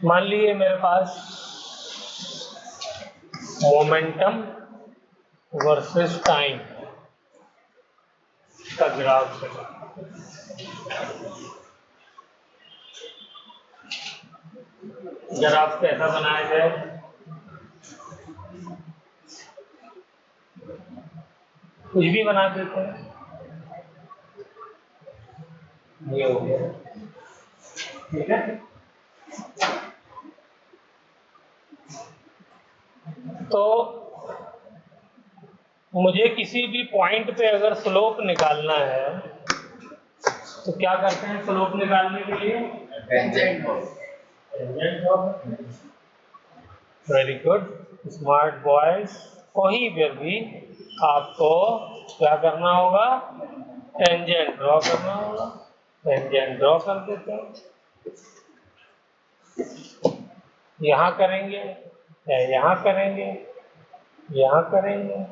मान लीजिए मेरे पास मोमेंटम वर्सेस टाइम का ग्राफ है। ग्राफ कैसा बनाया जाए? कुछ भी बना देते हैं। ये हो गया, ठीक है। तो मुझे किसी भी पॉइंट पे अगर स्लोप निकालना है तो क्या करते हैं स्लोप निकालने के लिए? Tangent very good, smart boys. कहीं पर भी आपको क्या करना होगा? टेंजेंट ड्रॉ करना होगा। टेंजेंट ड्रॉ कर देते हैं, यहाँ करेंगे या यहाँ करेंगे, यहाँ करेंगे।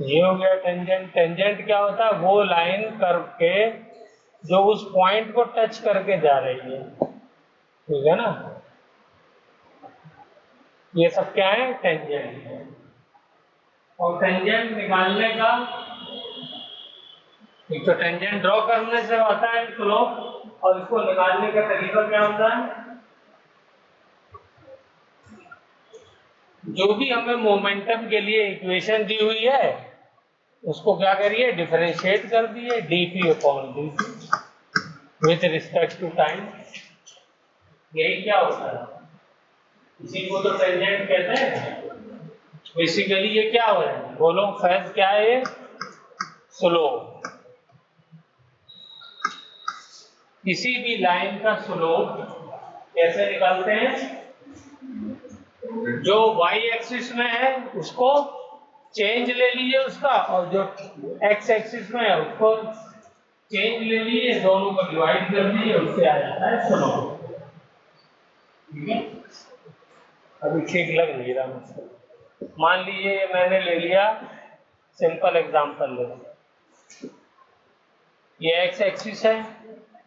ये हो गया टेंजेंट। टेंजेंट क्या होता है? वो लाइन कर्व के जो उस पॉइंट को टच करके जा रही है, ठीक है ना। ये सब क्या है? टेंजेंट है। और टेंजेंट निकालने का एक तो टेंजेंट ड्रॉ करने से होता है स्लोप, और इसको निकालने का तरीका क्या होता है? जो भी हमें मोमेंटम के लिए इक्वेशन दी हुई है उसको क्या करिए? डिफरेंशिएट कर दिए dp upon dt with respect to time. यही क्या होता है? इसी को तो टेंजेंट कहते हैं। बेसिकली ये क्या हो रहा है? बोलो फेज क्या है? ये स्लोप। किसी भी लाइन का स्लोप कैसे निकालते हैं? जो y एक्सिस में है उसको चेंज ले लीजिए उसका, और जो x एक्सिस में है उसको चेंज ले लीजिए, दोनों को डिवाइड कर दीजिए, उससे आ जाता है स्लोप। ठीक है, अभी ठीक लग नहीं रहा मुझको। मान लीजिए मैंने ले लिया, सिंपल एग्जांपल ले लिया, ये x एक्सिस है,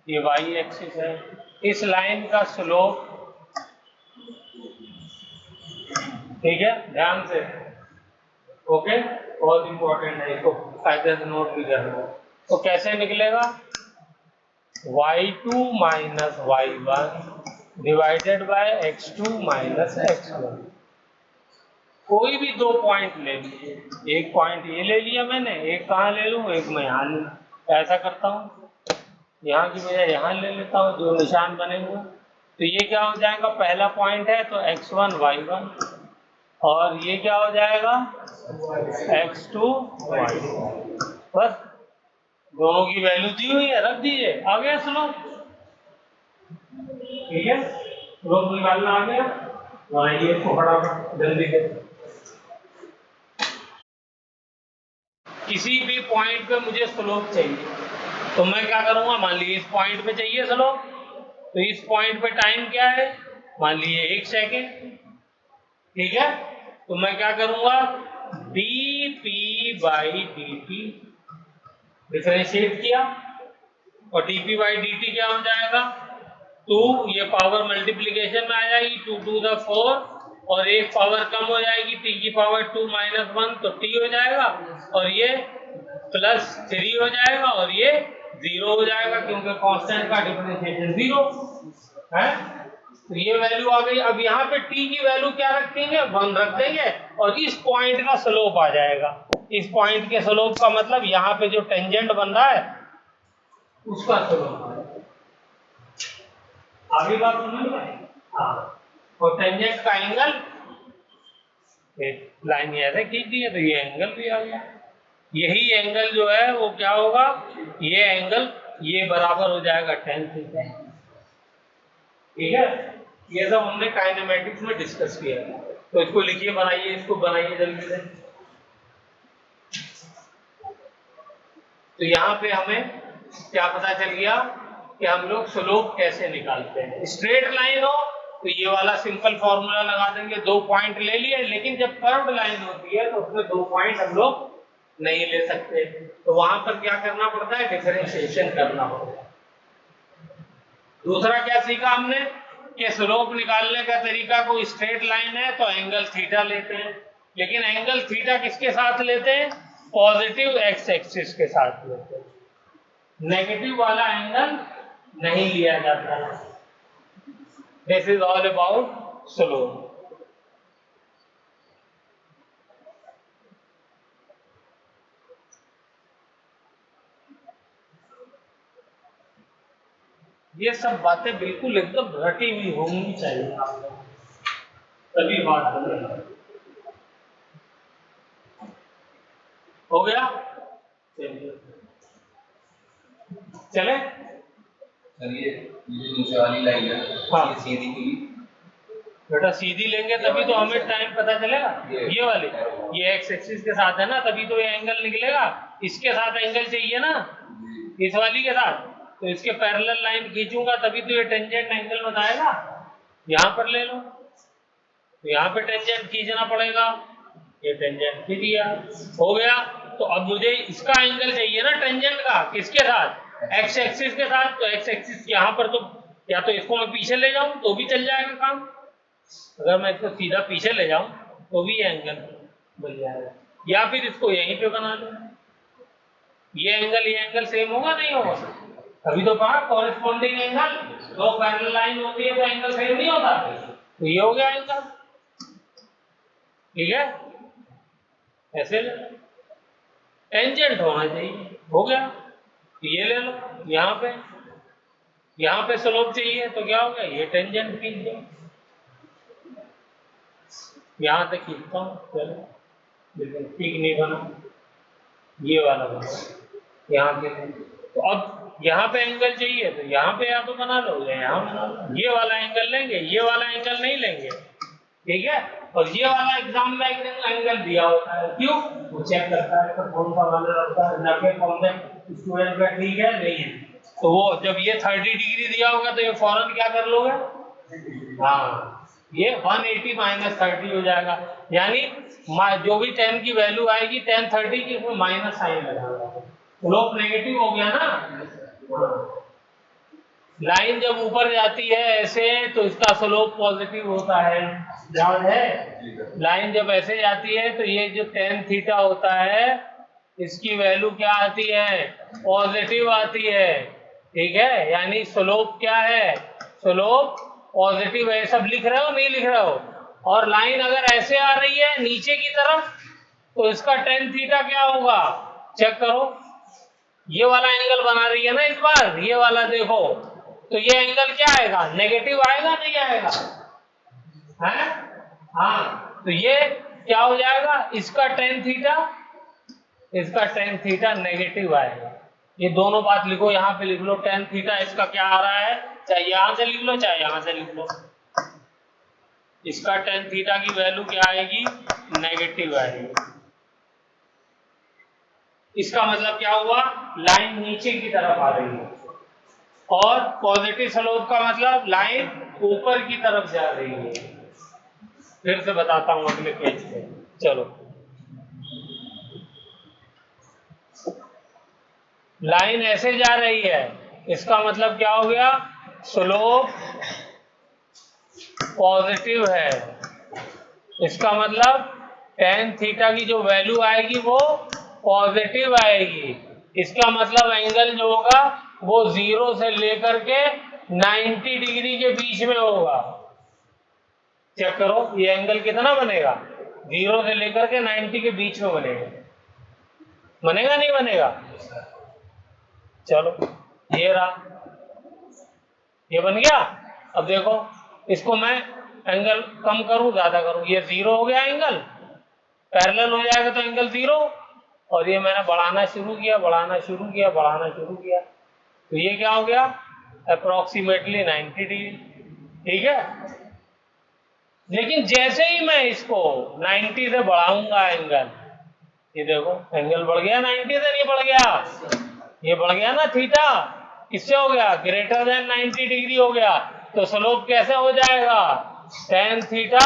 ये y एक्सिस है। इस लाइन का स्लोप, ठीक है, ध्यान से, ओके, बहुत इंपॉर्टेंट है, इसको कायदे से नोट भी करना। तो कैसे निकलेगा? y2 minus y1 divided by x2 minus x1। कोई भी दो पॉइंट ले लीजिए, एक पॉइंट ये ले लिया मैंने, एक कहाँ ले लूँ? एक मैं यहाँ ले लूँ। ऐसा करता हूँ, यहाँ की बजाय यहाँ ले लेता हूँ, जो निशान बने हुए। तो ये क्या हो जाएगा? पहला पॉइंट है तो x1 y1, और ये क्या हो जाएगा? x2 y2। बस दोनों की वैल्यू दी हुई है, रख दीजिए, आ गया स्लोप। ठीक है, स्लोप निकालना आ गया। बनाइए इसको फटाफट जल्दी से। किसी भी पॉइंट पे मुझे स्लोप चाहिए तो मैं क्या करूंगा? मान लीजिए इस पॉइंट पे चाहिए स्लोप, तो इस पॉइंट पे टाइम क्या है? मान लीजिए 1 सेकेंड। ठीक है, तो मैं क्या करूंगा? dp बाई dt डिफरेंशिएट किया, और dp बाई dt क्या हो जाएगा? 2, ये पावर मल्टीप्लीकेशन में आ जाएगी, 2 टू द 4, और एक पावर कम हो जाएगी, t की पावर 2 माइनस 1, तो t हो जाएगा, और ये प्लस 3 हो जाएगा, और ये 0 हो जाएगा, क्योंकि कांस्टेंट का डिफरेंशिएशन 0 है। तो ये वैल्यू आ गई। अब यहाँ पे t की वैल्यू क्या रखेंगे? 1 रख देंगे, और इस पॉइंट का स्लोप आ जाएगा। इस पॉइंट के स्लोप का मतलब यहाँ पे जो टेंजेंट बन रहा है उसका स्लोप आ जाएगा। आगे बात समझ में? हाँ, और टेंजेंट का एंगल, एक लाइन ऐसे खींच दी है तो ये एंगल भी आ गया। यही एंगल जो है वो क्या होगा? ये एंगल ये बराबर हो जाएगा tan थीटा। ठीक है, ये सब हमने काइनेमेटिक्स में डिस्कस किया है। तो इसको लिखिए, बनाइए, इसको बनाइए जल्दी से। तो यहाँ पे हमें क्या पता चल गया कि हम लोग स्लोप कैसे निकालते हैं। स्ट्रेट लाइन हो तो ये वाला सिंपल फॉर्मूला लगा देंगे, 2 पॉइंट ले लिए, लेकिन जब कर्व्ड लाइन होती है तो उसमें 2 पॉइंट हम लोग नहीं ले सकते, तो वहां पर क्या करना पड़ता है, डिफरेंशिएशन करना पड़ता है। दूसरा क्या सीखा हमने कि स्लोप निकालने का तरीका, कोई स्ट्रेट लाइन है तो एंगल थीटा लेते हैं, लेकिन एंगल थीटा किसके साथ लेते हैं, पॉजिटिव एक्स एक्सिस के साथ लेते हैं, नेगेटिव वाला एंगल नहीं लिया जाता। This is all about slope. ये सब बातें बिल्कुल एकदम रटी हुई होनी चाहिए, तभी बात बनेगी। हो गया, चले चलिए, ये नीचे वाली लाइन है, हाँ। ये सीधी की बेटा सीधी लेंगे तभी तो हमें टाइम पता चलेगा। ये वाली, ये एक्स एक्सिस के साथ है ना, तभी तो ये एंगल निकलेगा। इसके साथ एंगल चाहिए ना, इस वाली के साथ, तो इसके पैरेलल लाइन खींचूंगा तभी तो ये टेंजेंट एंगल बताएगा। यहाँ पर ले लो, तो यहाँ पे टेंजेंट खींचना पड़ेगा, ये टेंजेंट खींच दिया, हो गया। तो अब मुझे इसका एंगल चाहिए ना टेंजेंट का, किसके साथ, एक्स एक्सिस के साथ। तो एक्स एक्सिस यहाँ पर, तो या तो इसको मैं पीछे ले जाऊं तो भी चल जाएगा काम, अगर मैं इसको सीधा पीछे ले जाऊं तो भी एंगल बन जाएगा, या फिर इसको यहीं पे बना दूं। ये एंगल सेम होगा नहीं होगा, अभी तो कहा कॉरेस्पॉन्डिंग एंगल, दो पैरेलल लाइन होती है तो एंगल सेम नहीं होता, तो ये हो गया एंगल, ठीक है। ऐसे टेंजेंट होना चाहिए, हो गया। ये ले लो, यहाँ पे स्लोप चाहिए तो क्या हो गया, ये टेंजेंट खींच दो, यहाँ से खींचता हूँ, चलो लेकिन ठीक नहीं बना, ये वाला बना यहाँ के। तो अब यहाँ पे एंगल चाहिए तो यहाँ पे या तो बना लो या यहाँ बना लो, ये वाला एंगल लेंगे, ये वाला एंगल नहीं लेंगे, ठीक है। और ये वाला एग्जाम में एंगल दिया होता है, क्यों, वो चेक करता है तो कौन सा वाला होता है, ना फिर कौन से स्टूडेंट का ठीक है नहीं है, तो वो जब ये 30 डिग्री दिया होगा तो ये फौरन क्या कर लोगे, हाँ ये 180 माइनस 30 हो जाएगा, यानी जो भी 10 की वैल्यू आएगी 10 30 की, उसमें माइनस साइन लगाएगा, स्लोप नेगेटिव हो गया ना। लाइन जब ऊपर जाती है ऐसे तो इसका स्लोप पॉजिटिव होता है, याद है। लाइन जब ऐसे जाती है तो ये जो tan थीटा होता है इसकी वैल्यू क्या आती है, पॉजिटिव आती है, ठीक है। यानी स्लोप क्या है, स्लोप पॉजिटिव है, सब लिख रहे हो नहीं लिख रहे हो। और लाइन अगर ऐसे आ रही है नीचे की तरफ तो इसका tan थीटा क्या होगा, चेक करो, ये वाला एंगल बना रही है ना इस बार, ये वाला देखो, तो ये एंगल क्या आएगा, नेगेटिव आएगा नहीं आएगा, है हाँ। तो ये क्या हो जाएगा, इसका tan थीटा नेगेटिव आएगा। ये दोनों बात लिखो, यहाँ पे लिख लो, tan थीटा इसका क्या आ रहा है, चाहे यहां से लिख लो चाहे यहां से लिख लो, इसका tan थीटा की वैल्यू क्या आएगी, नेगेटिव आएगी। इसका मतलब क्या हुआ, लाइन नीचे की तरफ आ रही है, और पॉजिटिव स्लोप का मतलब लाइन ऊपर की तरफ जा रही है। फिर से बताता हूं अगले पेज पे, चलो। लाइन ऐसे जा रही है, इसका मतलब क्या हो गया, स्लोप पॉजिटिव है, इसका मतलब tan थीटा की जो वैल्यू आएगी वो पॉजिटिव आएगी। इसका मतलब एंगल जो होगा वो 0 से लेकर के 90 डिग्री के बीच में होगा। चेक करो ये एंगल कितना बनेगा, 0 से लेकर के 90 के बीच में बनेगा, बनेगा नहीं बनेगा, चलो ये रहा, ये बन गया। अब देखो इसको मैं एंगल कम करूं ज्यादा करूं, ये 0 हो गया एंगल, पैरेलल हो जाएगा तो एंगल 0, और ये मैंने बढ़ाना शुरू किया बढ़ाना शुरू किया बढ़ाना शुरू किया, तो ये क्या हो गया, अप्रोक्सीमेटली 90 डिग्री, ठीक है। लेकिन जैसे ही मैं इसको 90 से बढ़ाऊंगा एंगल, ये देखो एंगल बढ़ गया, 90 से नहीं बढ़ गया, ये बढ़ गया ना थीटा, किससे हो गया, ग्रेटर देन 90 डिग्री हो गया। तो स्लोप कैसे हो जाएगा, tan theta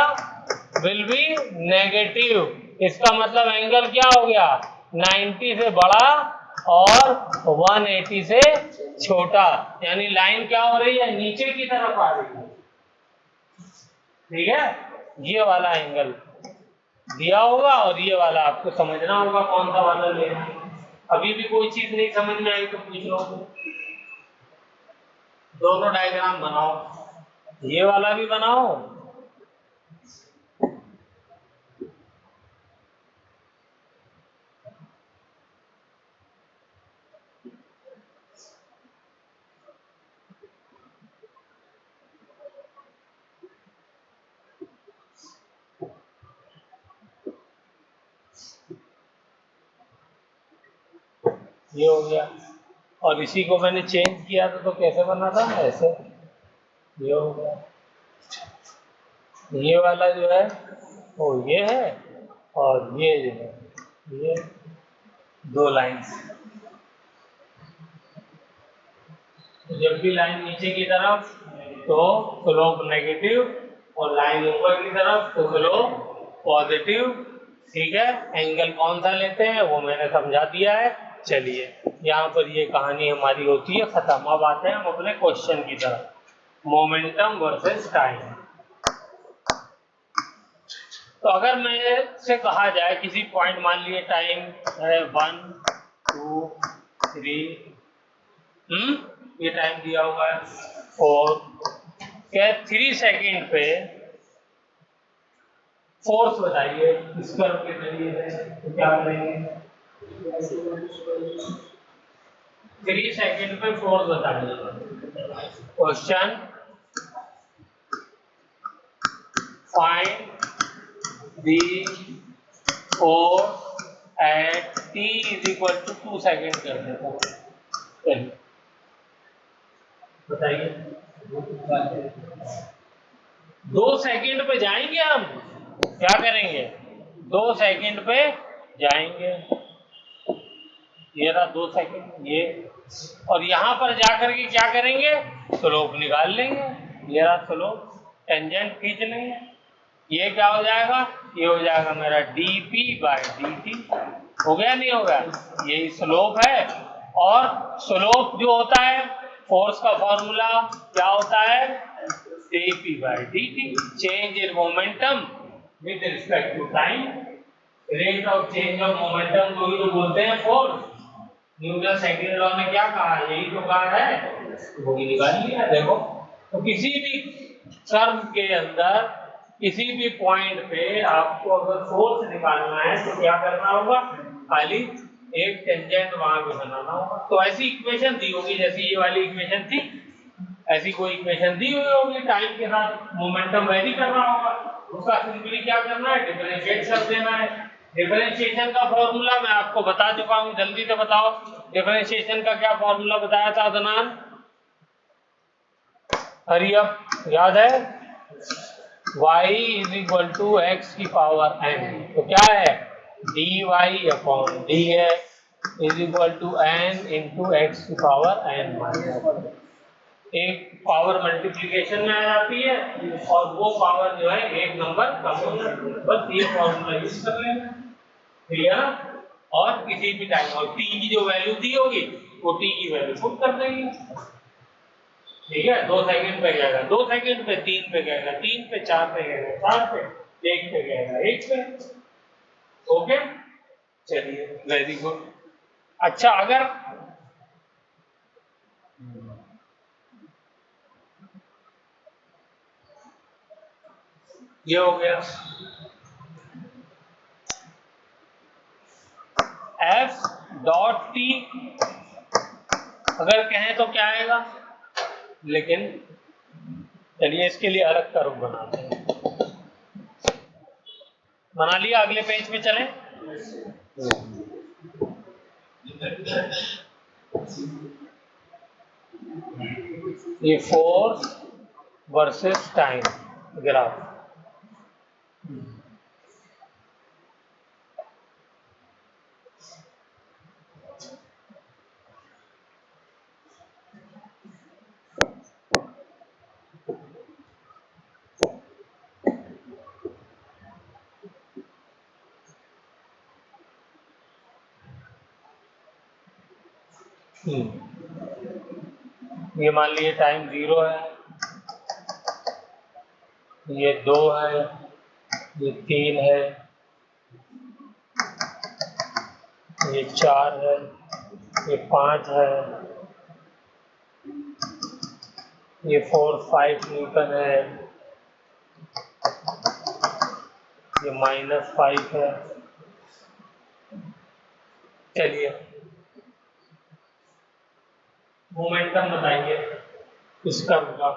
will be negative. इसका मतलब एंगल क्या हो गया, 90 से बड़ा और 180 से छोटा, यानी लाइन क्या हो रही है, नीचे की तरफ आ रही है। ठीक है, ये वाला एंगल दिया होगा और ये वाला आपको समझना होगा कौन सा वाला लेना है। अभी भी कोई चीज नहीं समझ में आई तो पूछ लो। दोनों डायग्राम बनाओ, ये वाला भी बनाओ ये हो गया। और इसी को मैंने चेंज किया था तो कैसे बना था, ऐसे। ये हो गया, ये वाला जो है वो ये है और ये जो है ये दो लाइंस। तो जब भी लाइन नीचे की तरफ तो स्लोप नेगेटिव और लाइन ऊपर की तरफ तो स्लोप पॉजिटिव। ठीक है, एंगल कौन सा लेते हैं वो मैंने समझा दिया है। चलिए यहाँ पर ये कहानी हमारी होती है खत्म। अब आते हैं हम अपने क्वेश्चन की तरफ, मोमेंटम वर्सेस टाइम। तो अगर मैं से कहा जाए किसी पॉइंट, मान लिए टाइम है 1 2 3, ये टाइम दिया हुआ है, और क्या 3 सेकेंड पे फोर्स बताइए इस कर्व के जरिए से, तो क्या करेंगे, 3 सेकेंड पे फोर्स बताइए। Question, find the force at t = 2 second कर देता हूं। चलिए बताइए, 2 सेकेंड पे जाएंगे हम, क्या करेंगे, 2 सेकेंड पे जाएंगे। ये रहा 2 सेकेंड ये, और यहां पर जाकर के क्या करेंगे, स्लोप निकाल लेंगे। ये रहा स्लोप, टेंजेंट खींच लेंगे। ये क्या हो जाएगा, ये हो जाएगा मेरा dp/dt। हो गया नहीं होगा, यही स्लोप है। और स्लोप जो होता है, फोर्स का फॉर्मूला क्या होता है, dp/dt, change in momentum with respect to time. Rate of change of momentum को ही तो बोलते हैं फोर्स। न्यूटन सेकंड लॉ ने क्या कहा, यही तो कहा है, वो ही निकाल लिया। देखो, तो किसी भी कर्व के अंदर किसी भी पॉइंट पे आपको अगर फोर्स निकालना है तो क्या करना होगा, खाली एक टेंजेंट वहां पे बनाना होगा। तो ऐसी इक्वेशन दी होगी, जैसी ये वाली इक्वेशन थी, ऐसी कोई इक्वेशन दी हुई होगी, टाइम के साथ मोमेंटम वेरी कर रहा होगा, उसका सिंपली क्या करना है, डिफरेंशिएट कर देना है। डिफरेंशिएशन का फॉर्मूला मैं आपको बता चुका हूं, जल्दी से बताओ डिफरेंशिएशन का क्या फॉर्मूला बताया था अदनान, हरी अप, याद है, y = x की पावर n। तो क्या है, dy/dx = n × x की पावर n-। एक पावर मल्टीप्लिकेशन में आ जाती है और वो पावर जो है एक नंबर कम हो जाती है। बस ये फॉर्मूला यूज कर लेना, ठीक है ना। और किसी भी टाइम, और t की जो वैल्यू दी होगी वो t की वैल्यू पुट कर देंगे। ठीक है, 2 सेकंड पे गएगा 2 सेकंड पे, 3 पे गएगा 3 पे, 4 पे गएगा 4 पे, 1 पे गएगा 1 पे। ओके, चलिए वेरी गुड। अच्छा, अगर ये हो गया F.T, अगर कहें तो क्या आएगा, लेकिन चलिए इसके लिए अलग कर्व बनाते हैं। बना लिया, अगले पेज पे चलें। ये फोर्स वर्सेस टाइम ग्राफ, ये मान लीजिए टाइम 0 है, ये 2 है, ये 3 है, ये 4 है, ये 5 है, ये 4-5 न्यूटन है, ये -5 है। चलिए मोमेंटम बताइए इसका होगा।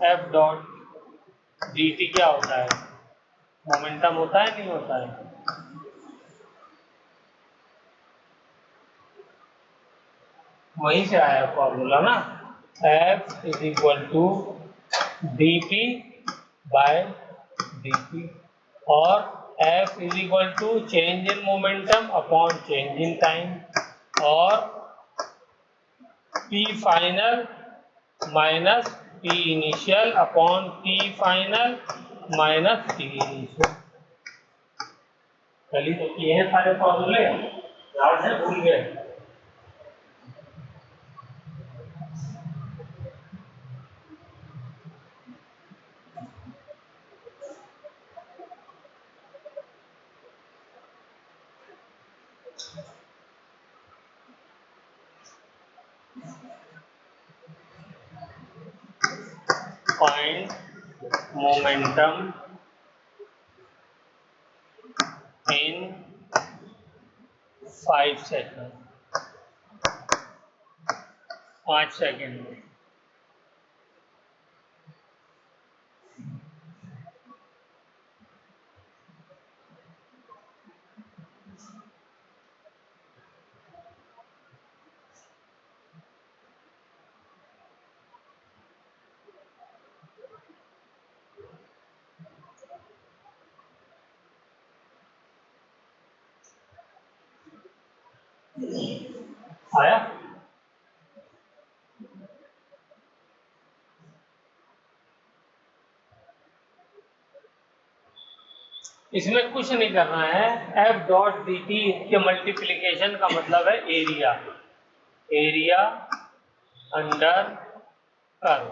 एफ डॉट डी टी क्या होता है? मोमेंटम होता है नहीं होता है? वहीं से आया फॉर्मूला ना, F is equal to d p by d p, और F is equal to change in momentum upon change in time, और p final minus p initial upon p final minus p initial. चलिए तो किए हैं सारे फॉर्मूले, याद है भूल गए? Find momentum in 5 seconds, 5 second में। आया? इसमें कुछ नहीं करना है। एफ डॉट डी टी के मल्टीप्लीकेशन का मतलब है एरिया, एरिया अंडर कर्व।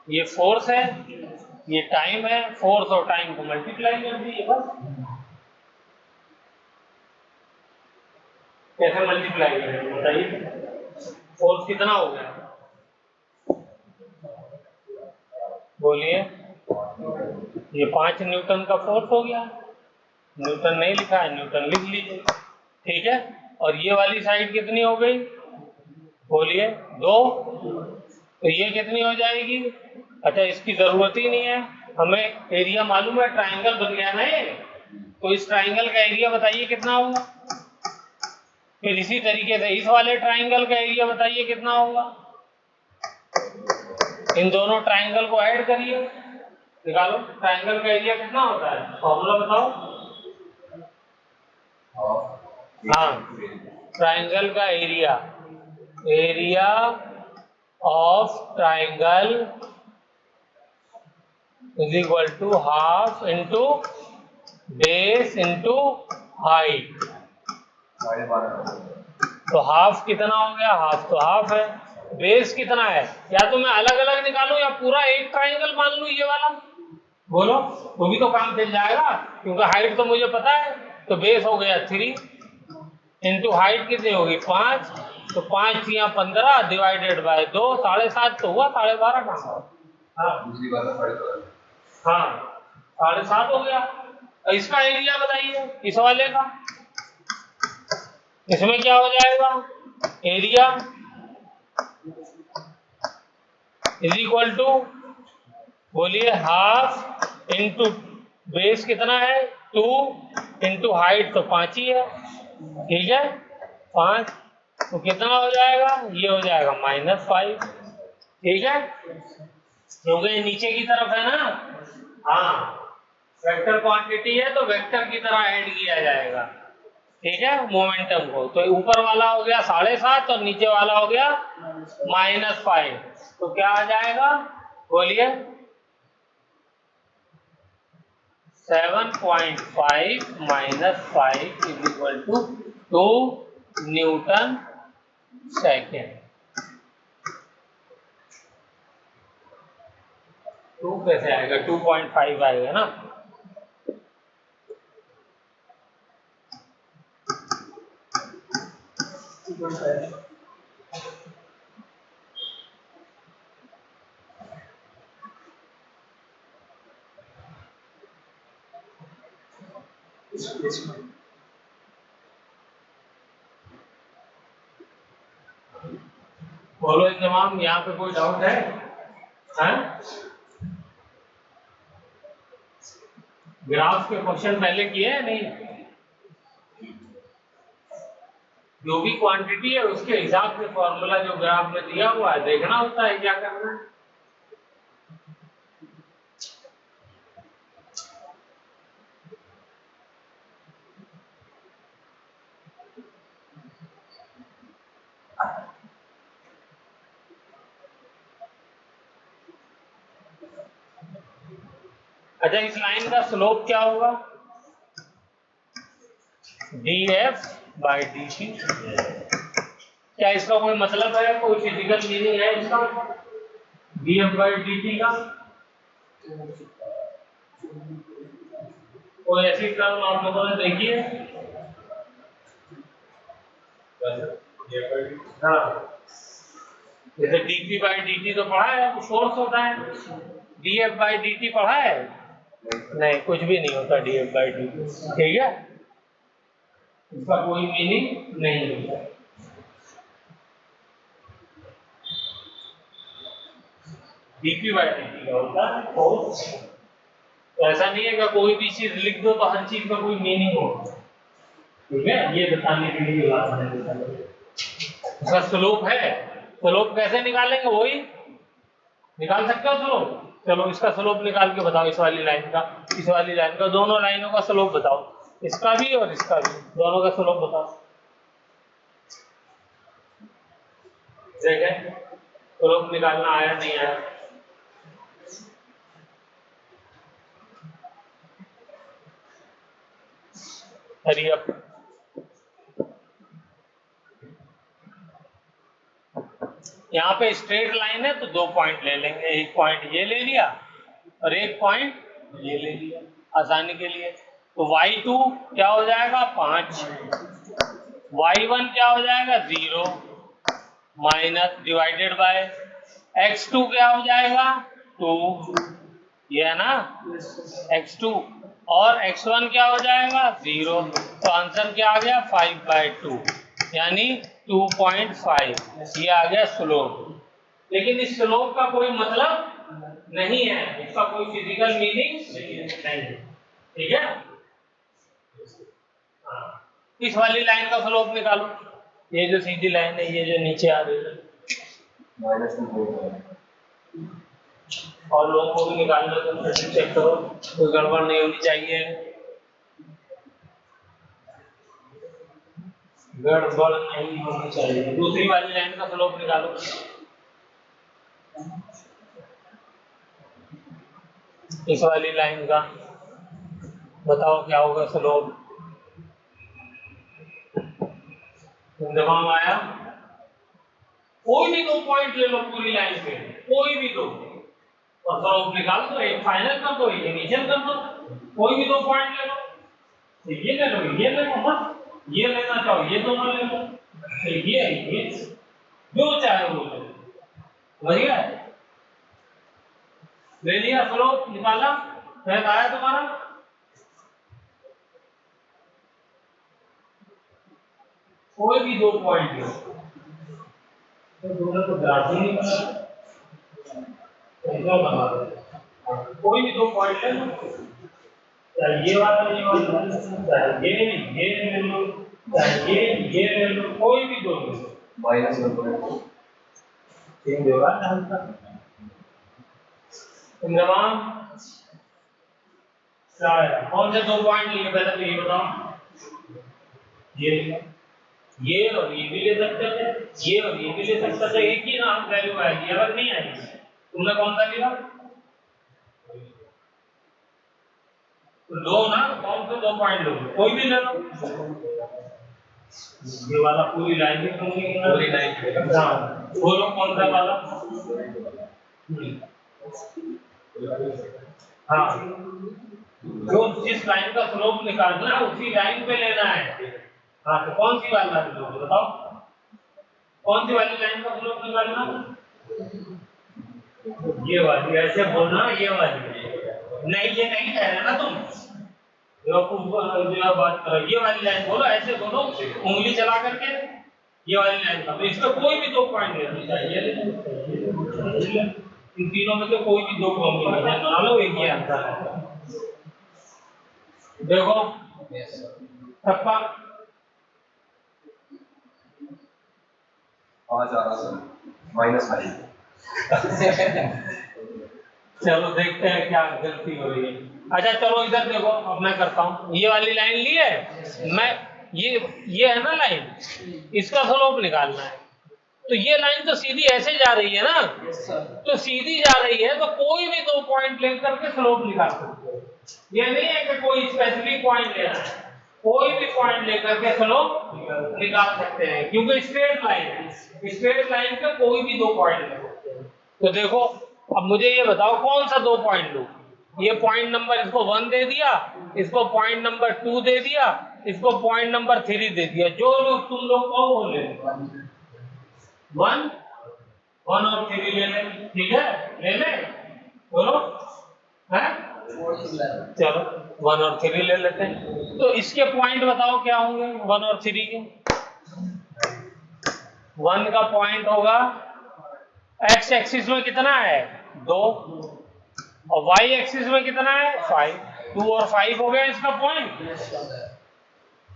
ये फोर्स है, ये टाइम है, फोर्स और टाइम को मल्टीप्लाई कर दीजिए बस। कैसे मल्टीप्लाई करेंगे बताइए? फोर्स कितना हो गया बोलिए? ये 5 न्यूटन का फोर्स हो गया। न्यूटन नहीं लिखा है, न्यूटन लिख लीजिए, ठीक है। और ये वाली साइड कितनी हो गई बोलिए? 2। तो ये कितनी हो जाएगी? अच्छा इसकी जरूरत ही नहीं है, हमें एरिया मालूम है, ट्राइंगल बन गया ना ये। तो इस ट्राइंगल का एरिया बताइए कितना होगा। फिर इसी तरीके से इस वाले ट्राइंगल का एरिया बताइए कितना होगा। इन दोनों ट्राइंगल को ऐड करिए, निकालो ट्राइंगल का एरिया कितना होता है, फॉर्मूला बताओ। हाँ, ट्राइंगल का area, area of triangle is equal to half into base into height. तो हाफ कितना हो गया? हाफ तो हाफ है। बेस कितना है? या तो मैं अलग अलग निकालूं या पूरा एक ट्राइंगल मान लूं ये वाला, बोलो वो भी तो काम चल जाएगा, क्योंकि हाइट तो मुझे पता है। तो बेस हो गया 3 इंटू हाइट कितनी होगी 5, तो 5 या 15 डिवाइडेड बाय 2, 7.5 तो हुआ, 12.5 कहाँ? हाँ 7.5 हो गया। इसका एरिया बताइए इस वाले का, इसमें क्या हो जाएगा? एरिया इज इक्वल टू बोलिए हाफ इंटू बेस कितना है 2 इंटू हाइट तो 5 ही है, ठीक है 5, तो कितना हो जाएगा? ये हो जाएगा -5, ठीक है, क्योंकि नीचे की तरफ है ना। हाँ वेक्टर क्वांटिटी है तो वेक्टर की तरह ऐड किया जाएगा, ठीक है मोमेंटम को। तो ऊपर वाला हो गया 7.5 और नीचे वाला हो गया -5, तो क्या आ जाएगा बोलिए? 7.5 minus 5 is equal to 2 newton second. 2 कैसे आएगा? 2.5 आएगा ना। बोलो तमाम, यहाँ पे कोई डाउट है? हैं? ग्राफ के क्वेश्चन पहले किए हैं नहीं? जो भी क्वांटिटी है उसके हिसाब से फॉर्मूला जो ग्राफ में दिया हुआ है देखना होता है क्या करना है। अच्छा, इस लाइन का स्लोप क्या होगा? df by dt। क्या इसका कोई मतलब है, कोई फिजिकल मीनिंग है इसका df बाई dt का? कोई ऐसी टर्म आप लोगों ने देखी है? हाँ, जैसे dp बाई dt तो पढ़ा है, वो फोर्स होता है। df बाई dt पढ़ा है? नहीं, कुछ भी नहीं होता df बाई dt, ठीक है, इसका कोई मीनिंग नहीं होता। dp बाई dt का होता है फोर्स। तो ऐसा नहीं है कि कोई भी चीज लिख दो तो हर चीज का कोई मीनिंग हो, ठीक है, ये बताने के लिए बात है। इसका स्लोप है, स्लोप कैसे निकालेंगे? वही निकाल सकते हो स्लोप। चलो इसका स्लोप निकाल के बताओ, इस वाली लाइन का, इस वाली लाइन का, दोनों लाइनों का स्लोप बताओ, इसका भी और इसका भी, दोनों का स्लोप बताओ। देखें स्लोप निकालना आया नहीं आया? Hurry up. यहाँ पे स्ट्रेट लाइन है तो 2 पॉइंट ले लेंगे, एक पॉइंट ये ले लिया और एक पॉइंट ये ले लिया आसानी के लिए। तो y2 क्या हो जाएगा? 5, y1 क्या हो जाएगा? 0 माइनस डिवाइडेड बाय x2 क्या हो जाएगा? 2, ये है ना x2, और x1 क्या हो जाएगा? 0। तो आंसर क्या आ गया? 5/2 यानी 2.5। ये आ गया स्लोप। लेकिन इस स्लोप का कोई मतलब नहीं है, इसका कोई फिजिकल मीनिंग नहीं है, ठीक है। इस वाली लाइन का स्लोप निकालो, ये जो सीधी लाइन है, ये जो नीचे आ रही है, और लोगों को भी निकालना तो चेक करो, कोई गड़बड़ नहीं होनी चाहिए, गड़बड़ नहीं होनी चाहिए। दूसरी वाली लाइन का स्लोप निकालो। इस वाली लाइन का बताओ क्या होगा स्लोप? दिमाग आया? कोई भी 2 पॉइंट ले लो पूरी लाइन पे, कोई भी 2, और स्लोप निकाल दो, एक फाइनल कर दो, एक इनिशियल कर दो, कोई भी 2 पॉइंट ले लो, ये ले लो, ये ले लो, बस ये लेना चाहो ये दोनों ले लो, ये जो चाहे वो ले लो, बढ़िया है। ले लिया, स्लोप निकाला, फिर आया तुम्हारा कोई भी 2 पॉइंट लो, तो दोनों को ग्राफ ही निकाला, ऐसा बना दो, कोई भी 2 पॉइंट ले लो, चाहे ये वाला ले लो, चाहे ये ले लो, चाहे ये ले लो, कोई भी 2 ले लो, माइनस 1.2 चेंज होगा ना। तमाम कौन से 2 पॉइंट लिए पहले तो ये बताओ? ये और ये भी ले सकते थे, ये और ये भी ले सकते थे, एक ही नाम वैल्यू आएगी, अलग नहीं आएगी। तुमने कौन सा लिया? लो ना, कौन से 2 पॉइंट लो, कोई भी ले लो। ये वाला पूरी लाइन ही पूरी लाइन। हाँ, बोलो कौन सा वाला। हाँ, जो जिस लाइन का स्लोप निकालना है उसी लाइन पे लेना है। हाँ, तो कौन सी वाली लाइन लो बताओ, कौन सी वाली लाइन का स्लोप निकालना। ये वाली, ऐसे बोलना, ये वाली नहीं, ये नहीं कह रहे ना तुम, जो बात करो, ये वाली लाइन बोलो, ऐसे बोलो उंगली चला करके, ये वाली लाइन का। तो इसका कोई भी 2 पॉइंट लेना चाहिए, इन तीनों में से कोई भी 2 कॉम्बिनेशन बना लो, एक ही आंसर है। देखो सबका 5 आ रहा सर, -5। चलो देखते हैं क्या गलती हो रही है। अच्छा चलो इधर देखो, अब मैं करता हूँ, ये वाली लाइन ली है मैं, ये है ना लाइन, इसका स्लोप निकालना है। तो ये लाइन तो सीधी ऐसे जा रही है ना, तो सीधी जा रही है, तो कोई भी 2 पॉइंट लेकर के स्लोप निकाल सकते हो। ये नहीं है कि कोई स्पेसिफिक पॉइंट लेना है, कोई भी पॉइंट लेकर के स्लोप निकाल सकते हैं, क्योंकि स्ट्रेट लाइन है, स्ट्रेट लाइन पे कोई भी 2 पॉइंट ले सकते हैं। तो देखो अब मुझे ये बताओ कौन सा 2 पॉइंट लूं। ये पॉइंट नंबर इसको 1 दे दिया, इसको पॉइंट नंबर 2 दे दिया, इसको पॉइंट नंबर 3 दे दिया, जो लोग तुम लोग को वो ले लो। 1 और 3 ले ले, ठीक है, ले ले, बोलो है, चलो 1 और 3 ले लेते हैं। तो इसके पॉइंट बताओ क्या होंगे 1 और 3 के। 1 का पॉइंट होगा, एक्स एक्सिस में कितना है 2, और वाई एक्सिस में कितना है 5, 2 और 5 हो गया इसका पॉइंट।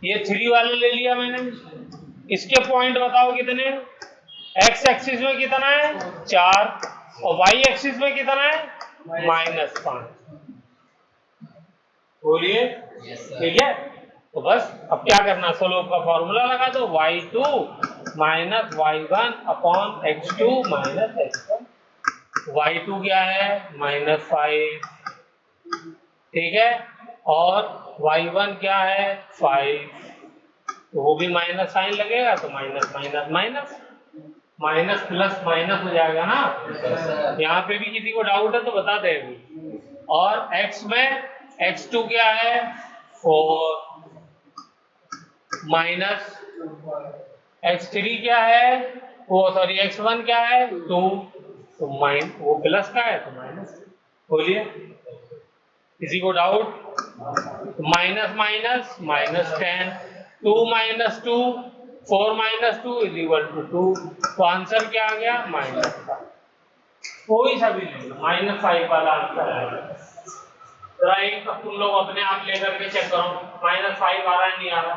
ये 3 वाले ले लिया मैंने, इसके पॉइंट बताओ कितने, एक्स एक्सिस में कितना है 4, और वाई एक्सिस में कितना है -5। बोलिए, ठीक है। तो बस अब क्या करना, स्लोप का फॉर्मूला लगा दो, y2 - y1 upon x2 - x1। y2 क्या है -5, ठीक है, और y1 क्या है 5, तो वो भी माइनस साइन लगेगा, तो minus minus minus minus plus minus हो जाएगा ना। यहाँ पे भी किसी को डाउट है तो बता दे अभी। और x में x2 क्या है 4, माइनस x3 क्या है, वो सॉरी x1 क्या है 2, तो वो प्लस का है तो माइनस। बोलिए किसी को डाउट। माइनस माइनस -10, 2 - 2, 4 - 2 = 2, तो आंसर क्या आ गया -5। कोई सा भी ले लो, -5 वाला आंसर आएगा। जरा एक तुम लोग अपने आप लेकर के चेक करो, -5 आ रहा है नहीं आ रहा,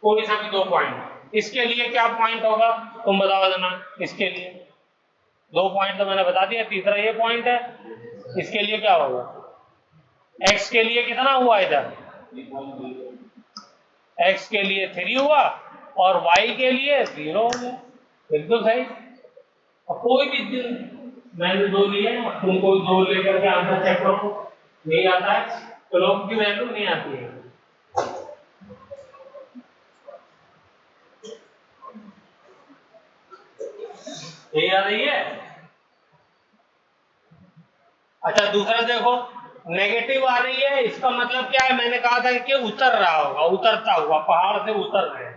कोई सा भी 2 पॉइंट। इसके लिए क्या पॉइंट होगा तुम बताओ देना। इसके लिए 2 पॉइंट तो मैंने बता दिया, तीसरा ये पॉइंट है। इसके लिए क्या होगा, x के लिए कितना हुआ इधर, x के लिए 3 हुआ और y के लिए 0 हो गया, बिल्कुल सही। और कोई भी मैंने 2 लिए, तुम कोई 2 लेकर के आंसर चेक करो, नहीं आता है तो लोग की वैल्यू नहीं आती है। यही आ रही है। अच्छा दूसरा देखो, नेगेटिव आ रही है, इसका मतलब क्या है, मैंने कहा था कि उतर रहा होगा, उतरता हुआ, पहाड़ से उतर रहे हैं।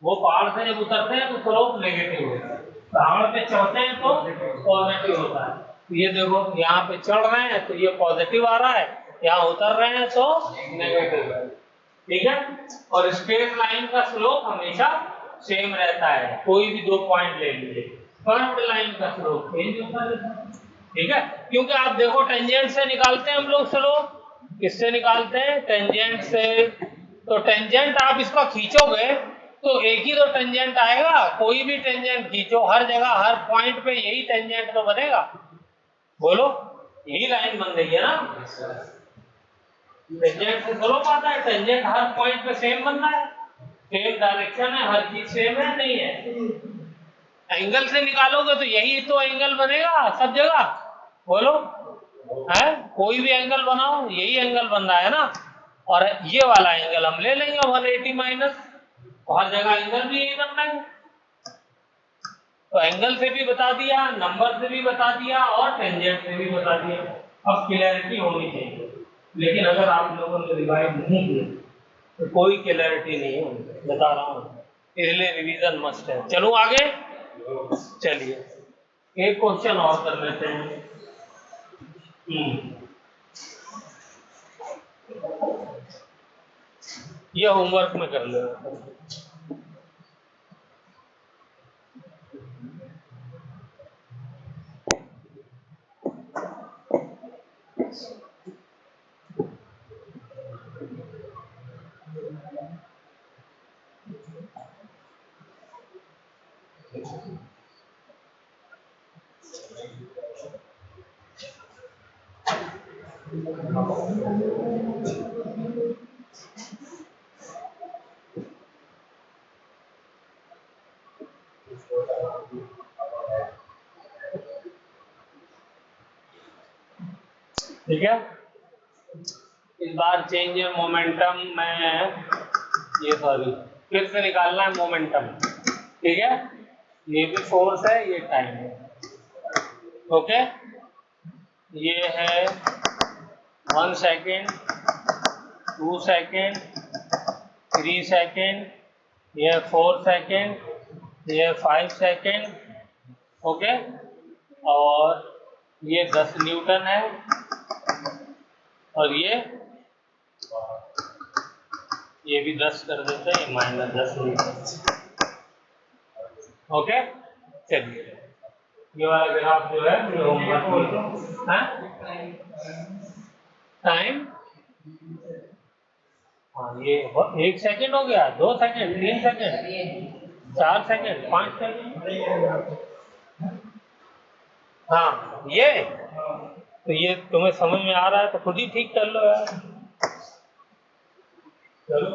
वो पहाड़ से जब उतरते हैं तो स्लोप नेगेटिव होता है, पहाड़ पे चढ़ते हैं तो पॉजिटिव होता है। तो ये देखो यहाँ पे चढ़ रहे हैं तो ये पॉजिटिव आ रहा है, यहाँ उतर रहे हैं तो नेगेटिव है, ठीक है। और स्ट्रेट लाइन का स्लोप हमेशा सेम रहता है, कोई भी 2 पॉइंट ले लीजिए, कर्व्ड लाइन का स्लोप चेंज होता रहता है, ठीक है। क्योंकि आप देखो टेंजेंट से निकालते हैं हम लोग स्लोप, किससे निकालते हैं टेंजेंट से। तो टेंजेंट आप इसका खींचोगे तो एक ही तो टेंजेंट आएगा, कोई भी टेंजेंट खींचो हर जगह हर पॉइंट पे यही टेंजेंट तो बनेगा। बोलो यही लाइन बन गई है ना, टेंजेंट से स्लोप आता है, टेंजेंट हर पॉइंट पे सेम बनना है, सेम डायरेक्शन है, हर चीज सेम है, नहीं है। एंगल से निकालोगे तो यही तो एंगल बनेगा सब जगह, बोलो है, कोई भी एंगल बनाओ, यही एंगल बन रहा है ना, और ये वाला एंगल हम ले लेंगे 180 माइनस, हर जगह एंगल भी यही बनना है। तो एंगल से भी बता दिया, नंबर से भी बता दिया, और टेंजेंट से भी बता दिया। अब क्लैरिटी होनी चाहिए, लेकिन अगर आप लोगों ने रिवाइज नहीं किया तो कोई क्लैरिटी नहीं होगी, बता रहा हूँ, इसलिए रिवीजन मस्ट है। चलो आगे, चलिए एक क्वेश्चन और कर लेते हैं। ये होमवर्क में कर लो। ठीक है, इस बार चेंज है मोमेंटम में, ये सॉरी फिर से निकालना है मोमेंटम। ठीक है, ये भी फोर्स है, ये टाइम है। ओके, ये है 1 सेकेंड, 2 सेकेंड, 3 सेकेंड, ये 4 सेकेंड, ये 5 सेकेंड। ओके, और ये 10 न्यूटन है, और ये भी 10 कर देते हैं, -10 न्यूटन। ओके, चलिए ये वाला ग्राफ जो है ये होमवर्क है। टाइम, हाँ ये 1 सेकेंड हो गया, 2 सेकेंड, 3 सेकेंड, 4 सेकेंड, 5 सेकेंड। हाँ ये, तो ये तुम्हें समझ में आ रहा है तो खुद ही ठीक कर लो यार। चलो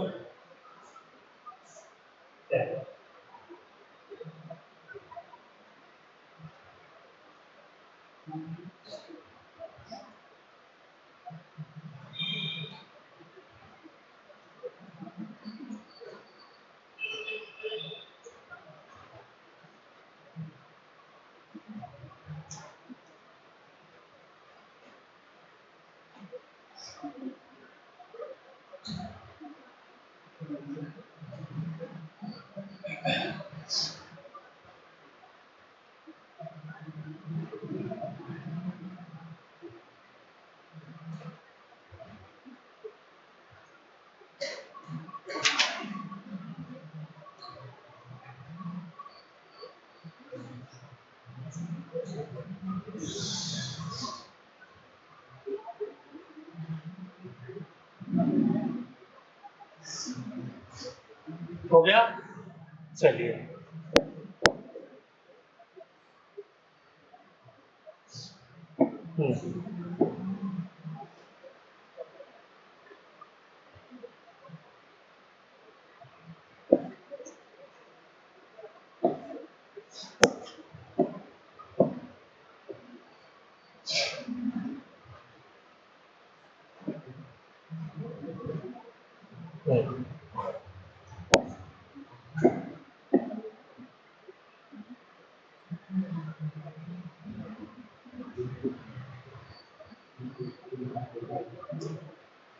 हो गया, चलिए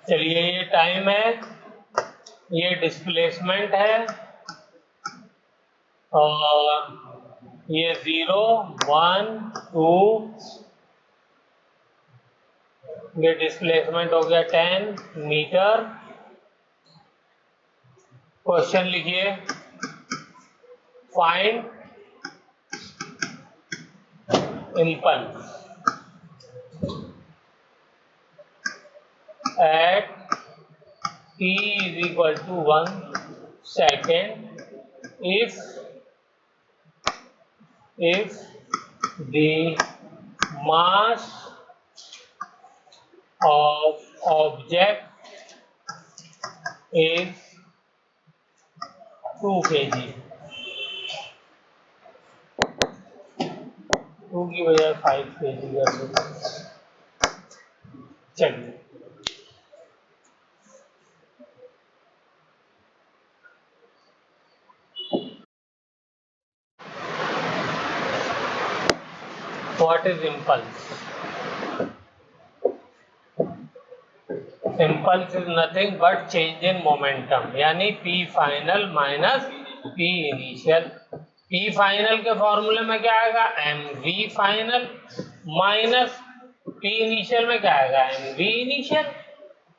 चलिए ये टाइम है, ये डिस्प्लेसमेंट है, और ये 0, 1, 2, ये डिस्प्लेसमेंट हो गया 10 मीटर। क्वेश्चन लिखिए, find impulse at t = 1 second if the mass of object is 2 kg, 2 की बजाय 5 kg कर सकते हैं। चलिए what is impulse? Impulse is nothing but change in momentum, यानी p final minus p initial. P final के फॉर्मूले में क्या आएगा? M v final minus p initial में क्या आएगा? M v initial.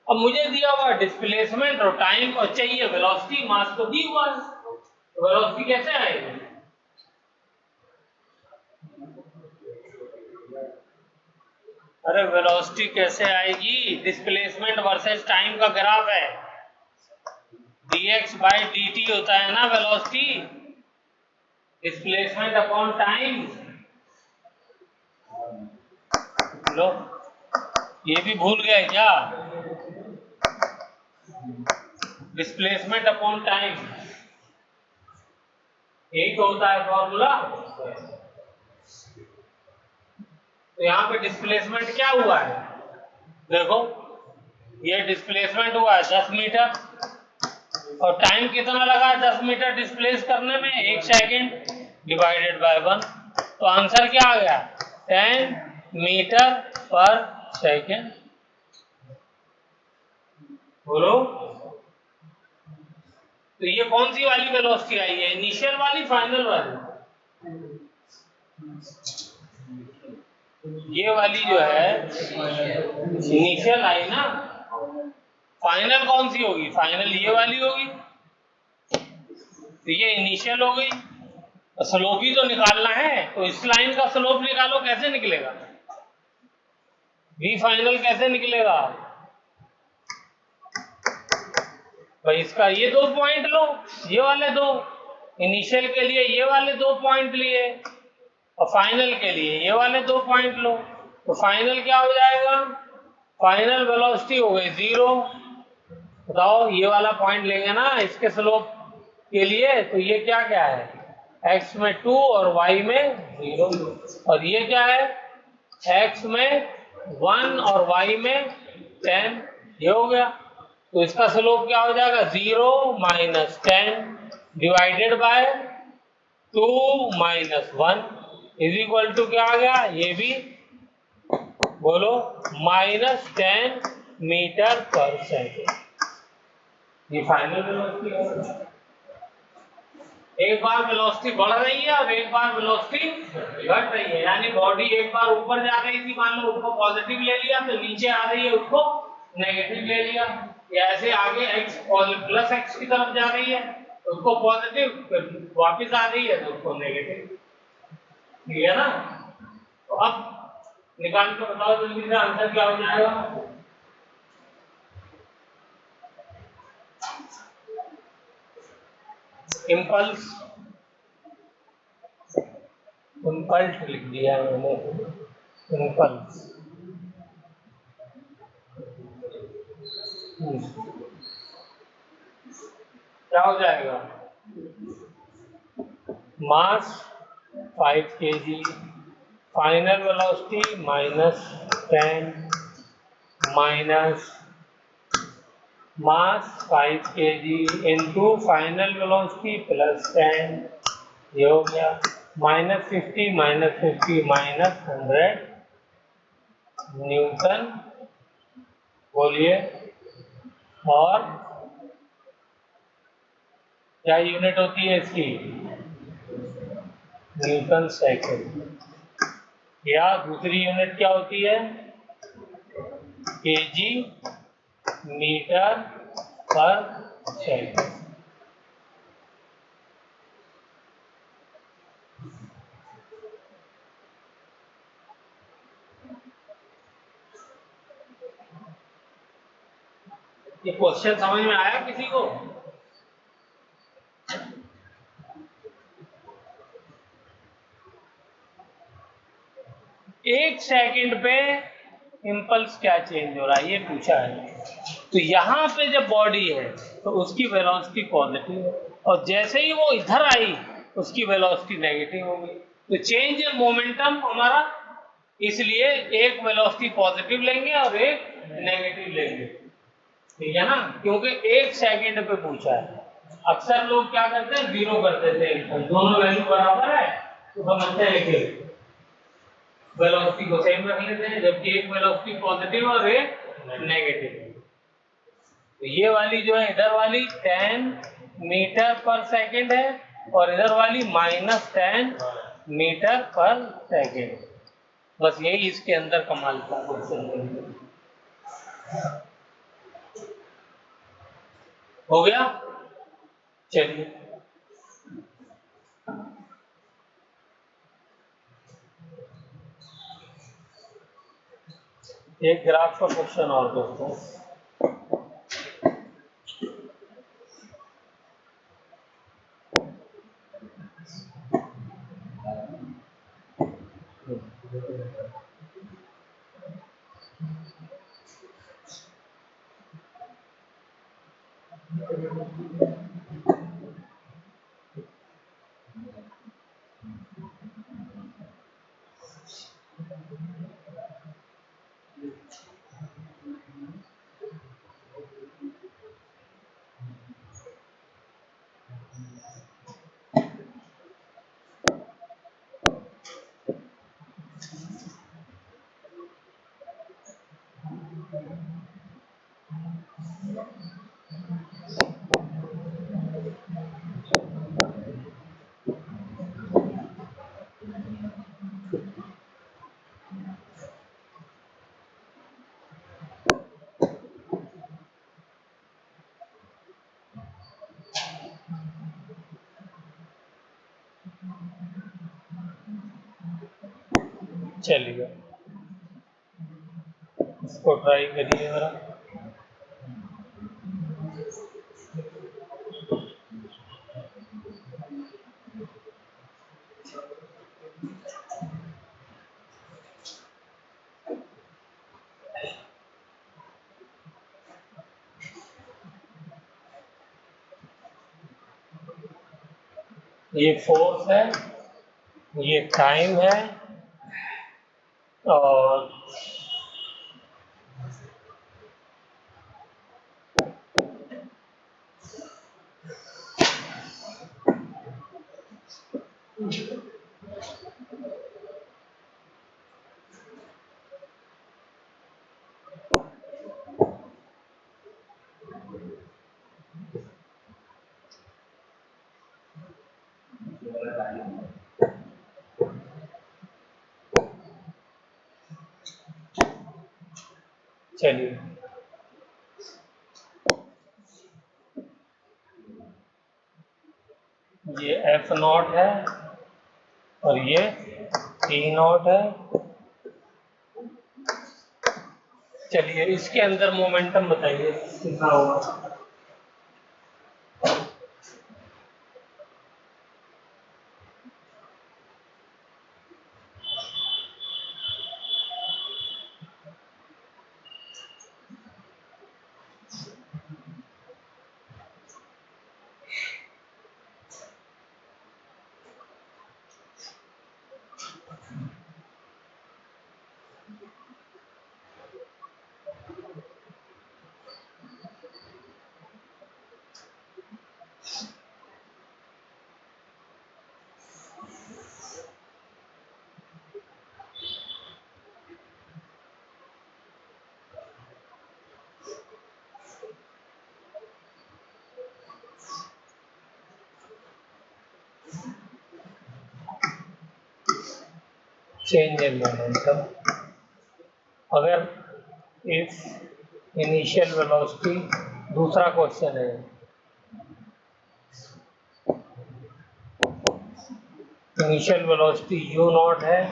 अब मुझे दिया हुआ डिस्प्लेसमेंट और टाइम और चाहिए वेलोसिटी, मास तो दी हुआ है, वेलोसिटी कैसे आएगी? अरे वेलोसिटी कैसे आएगी? डिस्प्लेसमेंट वर्सेस टाइम का ग्राफ है, dx बाई dt होता है ना वेलोसिटी, डिस्प्लेसमेंट अपॉन टाइम। लो ये भी भूल गए क्या? डिस्प्लेसमेंट अपॉन टाइम यही तो होता है फॉर्मूला। तो यहाँ पे डिस्प्लेसमेंट क्या हुआ है? देखो ये डिस्प्लेसमेंट हुआ है 10 मीटर और टाइम कितना लगा 10 मीटर डिस्प्लेस करने में? 1 सेकेंड डिवाइडेड बाय 1। तो आंसर क्या आ गया? 10 मीटर पर सेकेंड। बोलो तो ये कौन सी वाली वेलोसिटी आई है? इनिशियल वाली, फाइनल वाली? ये वाली जो है इनिशियल आई ना। फाइनल कौन सी होगी? फाइनल ये वाली होगी। तो ये इनिशियल हो गई। स्लोप ही तो निकालना है, तो इस लाइन का स्लोप निकालो, कैसे निकलेगा? वी फाइनल कैसे निकलेगा भाई? इसका ये 2 पॉइंट लो, ये वाले 2, इनिशियल के लिए ये वाले 2 पॉइंट लिए और फाइनल के लिए ये वाले 2 पॉइंट लो। तो फाइनल क्या हो जाएगा? फाइनल वेलोसिटी हो गई 0। बताओ ये वाला पॉइंट लेंगे ना इसके स्लोप के लिए, तो ये क्या क्या है? x में 2 और y में 0, और ये क्या है? x में 1 और y में 10। ये हो गया। तो इसका स्लोप क्या हो जाएगा? 0 माइनस 10 divided by 2 minus 1 is equal to क्या आ गया? ये भी बोलो -10 मीटर पर सेकेंड। ये फाइनल वेलोसिटी है। एक बार वेलोसिटी बढ़ रही है और एक बार वेलोसिटी घट रही है, यानी बॉडी एक बार ऊपर जा रही थी, मान लो उसको पॉजिटिव ले लिया, तो नीचे आ रही है उसको नेगेटिव ले लिया, या ऐसे आगे x प्लस x की तरफ जा रही है तो उसको पॉजिटिव, फिर वापस आ रही है तो उसको नेगेटिव। ठीक है ना? तो अब निकाल के बताओ जल्दी से आंसर क्या हो जाएगा? इम्पल्स, इम्पल्स लिख दिया मैंने, इम्पल्स। क्या हो जाएगा? मास 5 kg, final velocity -10 minus mass 5 kg into final velocity +10, ये हो गया -50 -100 न्यूटन। बोलिए और क्या यूनिट होती है इसकी? Newton second. या दूसरी यूनिट क्या होती है? केजी मीटर पर सेकेंड। ये क्वेश्चन समझ में आया किसी को? एक सेकंड पे इम्पल्स क्या चेंज हो रहा है ये पूछा है। तो यहाँ पे जब बॉडी है तो उसकी वेलोसिटी पॉजिटिव है, और जैसे ही वो इधर आई उसकी वेलोसिटी नेगेटिव हो गई। तो चेंज इन मोमेंटम हमारा इसलिए एक वेलोसिटी पॉजिटिव लेंगे और एक नेगेटिव लेंगे, ठीक है ना, क्योंकि 1 सेकंड पे पूछा है। अक्सर लोग क्या करते हैं, 0 कर देते हैं, दोनों वैल्यू बराबर है तो समझते हैं कि वेलोसिटी को सेम रख लेते हैं, जबकि एक वेलोसिटी पॉजिटिव और एक नेगेटिव। तो ये वाली जो है, इधर वाली 10 मीटर पर सेकंड है और इधर वाली -10 मीटर पर सेकंड। बस यही इसके अंदर कमाल का क्वेश्चन है। हो गया, चलिए एक ग्राफ का क्वेश्चन और दोस्तों। चलिए इसको ट्राई करिए जरा। ये फोर्स है, ये टाइम है, और चलिए ये F0 है और ये T0 है। चलिए इसके अंदर मोमेंटम बताइए कितना होगा। चेंज इन मोमेंटम, अगर इफ इनिशियल वेलोसिटी, दूसरा क्वेश्चन है, इनिशियल वेलोसिटी u0 है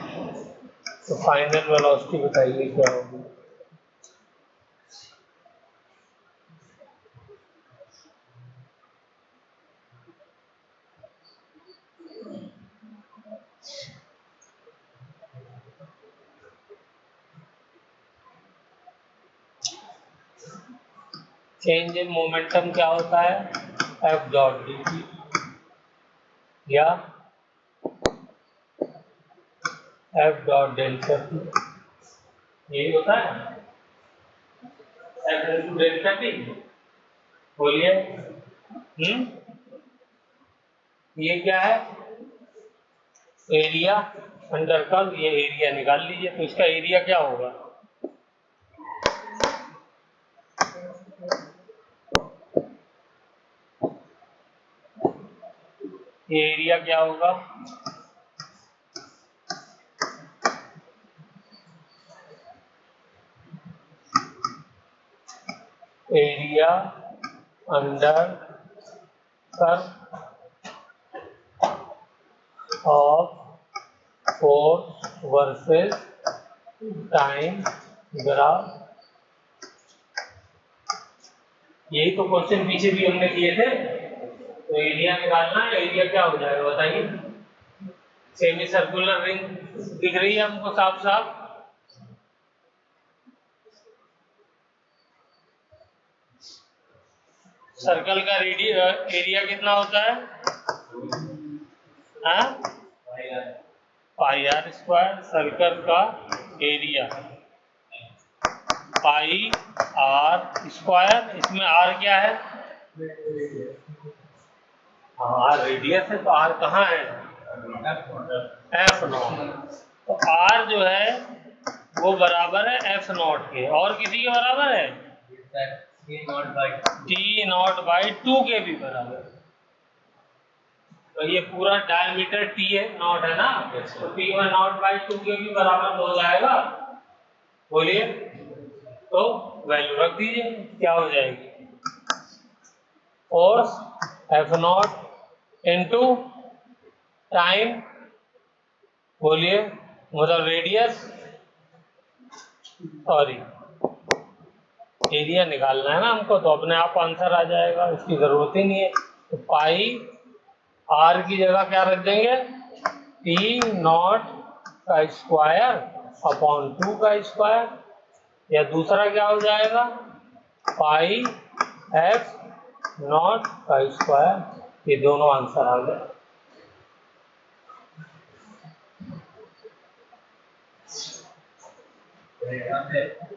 तो फाइनल वेलोसिटी बताइए क्या होगी। चेंज इन मोमेंटम क्या होता है, एफ डॉट डी टी, या एफ डॉट डेल्टा टी, यही होता है एफ इंटू डेल्टा टी। बोलिए ये क्या है? एरिया अंडर कर्व, ये एरिया निकाल लीजिए। तो इसका एरिया क्या होगा? ये एरिया क्या होगा? Area under curve of force versus time graph. यही तो क्वेश्चन पीछे भी हमने किए थे। तो एरिया निकालना है, एरिया क्या हो जाएगा बताइए? सेमी सर्कुलर रिंग दिख रही है हमको साफ साफ। सर्कल का एरिया कितना होता है? पाई आर स्क्वायर। सर्कल का एरिया पाई आर स्क्वायर। इसमें आर क्या है? आर रेडियस है, तो आर कहाँ है? F not. तो आर जो है वो बराबर है एफ नॉट के, और किसी के बराबर है? टी नॉट बाई 2 के भी बराबर। तो ये पूरा डायमीटर टी है, नॉट है ना, तो टी नॉट बाई 2 के भी बराबर हो जाएगा। बोलिए, तो वैल्यू रख दीजिए, क्या हो जाएगी? Force F not into time, बोलिए, मतलब रेडियस, सॉरी एरिया निकालना है ना हमको, तो अपने आप आंसर आ जाएगा, इसकी जरूरत ही नहीं है। तो पाई आर की जगह क्या रख देंगे? टी नॉट का स्क्वायर अपॉन 2 का स्क्वायर, या दूसरा क्या हो जाएगा? पाई एफ नॉट का स्क्वायर। ये दोनों आंसर आ गए।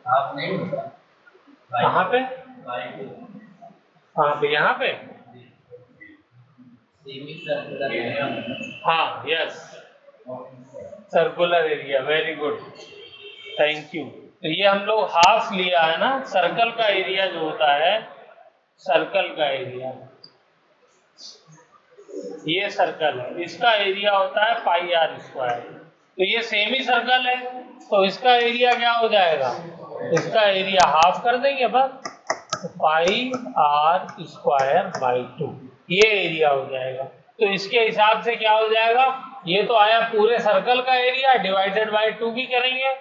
आप नहीं कहाँ पे? कहाँ पे? यहाँ पे? हाँ, yes, circular area, very good, thank you. तो ये हम लोग हाफ लिया है ना। सर्कल का एरिया जो होता है, सर्कल का एरिया, ये सर्कल है, इसका एरिया होता है पाई आर स्क्वायर। तो ये सेमी सर्कल है, तो इसका एरिया क्या हो जाएगा? इसका एरिया हाफ कर देंगे बस, तो पाई आर स्क्वायर बाई 2, ये एरिया हो जाएगा। तो इसके हिसाब से क्या हो जाएगा? ये तो आया पूरे सर्कल का एरिया, डिवाइडेड बाई 2 की करेंगे,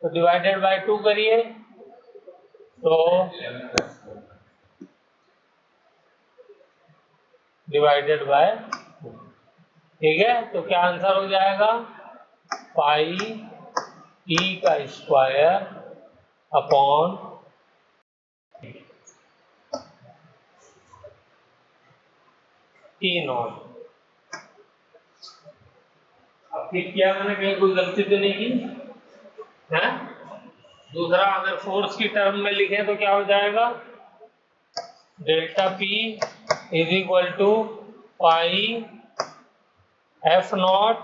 तो डिवाइडेड बाई 2 करिए, तो डिवाइडेड बाय, ठीक है। तो क्या आंसर हो जाएगा? पाई ई का स्क्वायर अपॉन टी नॉट। अब ठीक किया मैंने, कहीं कोई गलती तो नहीं की है? दूसरा, अगर फोर्स की टर्म में लिखें तो क्या हो जाएगा? Delta P is equal to pi F naught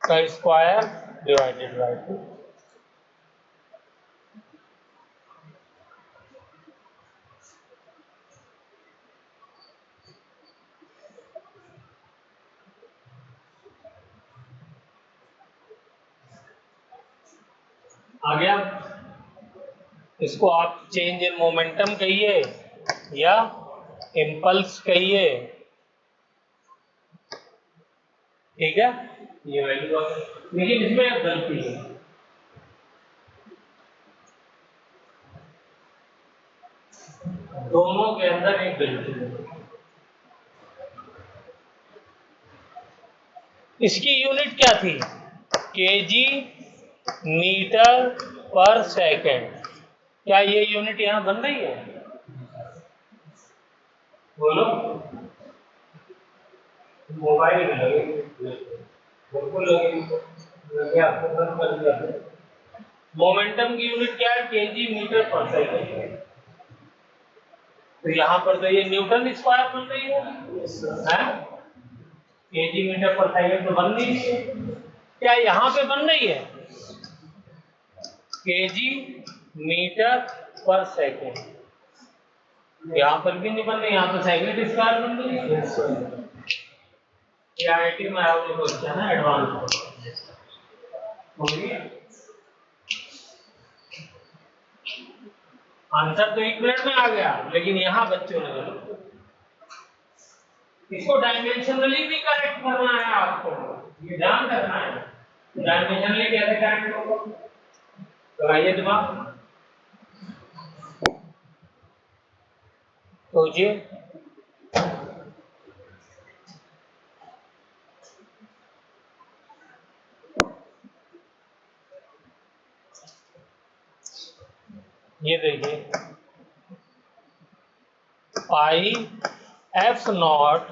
का स्क्वायर डिवाइडेड बाई 2। आ गया? इसको आप चेंज इन मोमेंटम कहिए या इम्पल्स कहिए, ठीक है। ये वैल्यू, लेकिन इसमें एक गलती है, दोनों के अंदर एक गलती है। इसकी यूनिट क्या थी? केजी मीटर पर सेकेंड। क्या ये यूनिट यहां बन रही है? बोलो, मोबाइल में लगे। बिल्कुल लगी आपको कर दिया। मोमेंटम की यूनिट क्या है? केजी मीटर पर सेकंड। तो यहाँ पर तो ये न्यूटन स्क्वायर बन रही है, केजी मीटर पर सेकंड तो बन रही है। क्या यहाँ पे बन रही है केजी मीटर पर सेकंड? यहाँ पर भी नहीं बन रही, यहाँ तो सेकंड स्क्वायर बन रही है। ये आईआईटी में आया हुआ क्वेश्चन है, एडवांस आंसर तो 1 मिनट में आ गया, लेकिन यहाँ बच्चों ने इसको डायमेंशनली भी करेक्ट करना है आपको, ये ध्यान रखना है। डायमेंशनली कैसे करेक्ट होगा? तो आइए दिमाग सोचिए। ये देखिए पाई एफ नॉट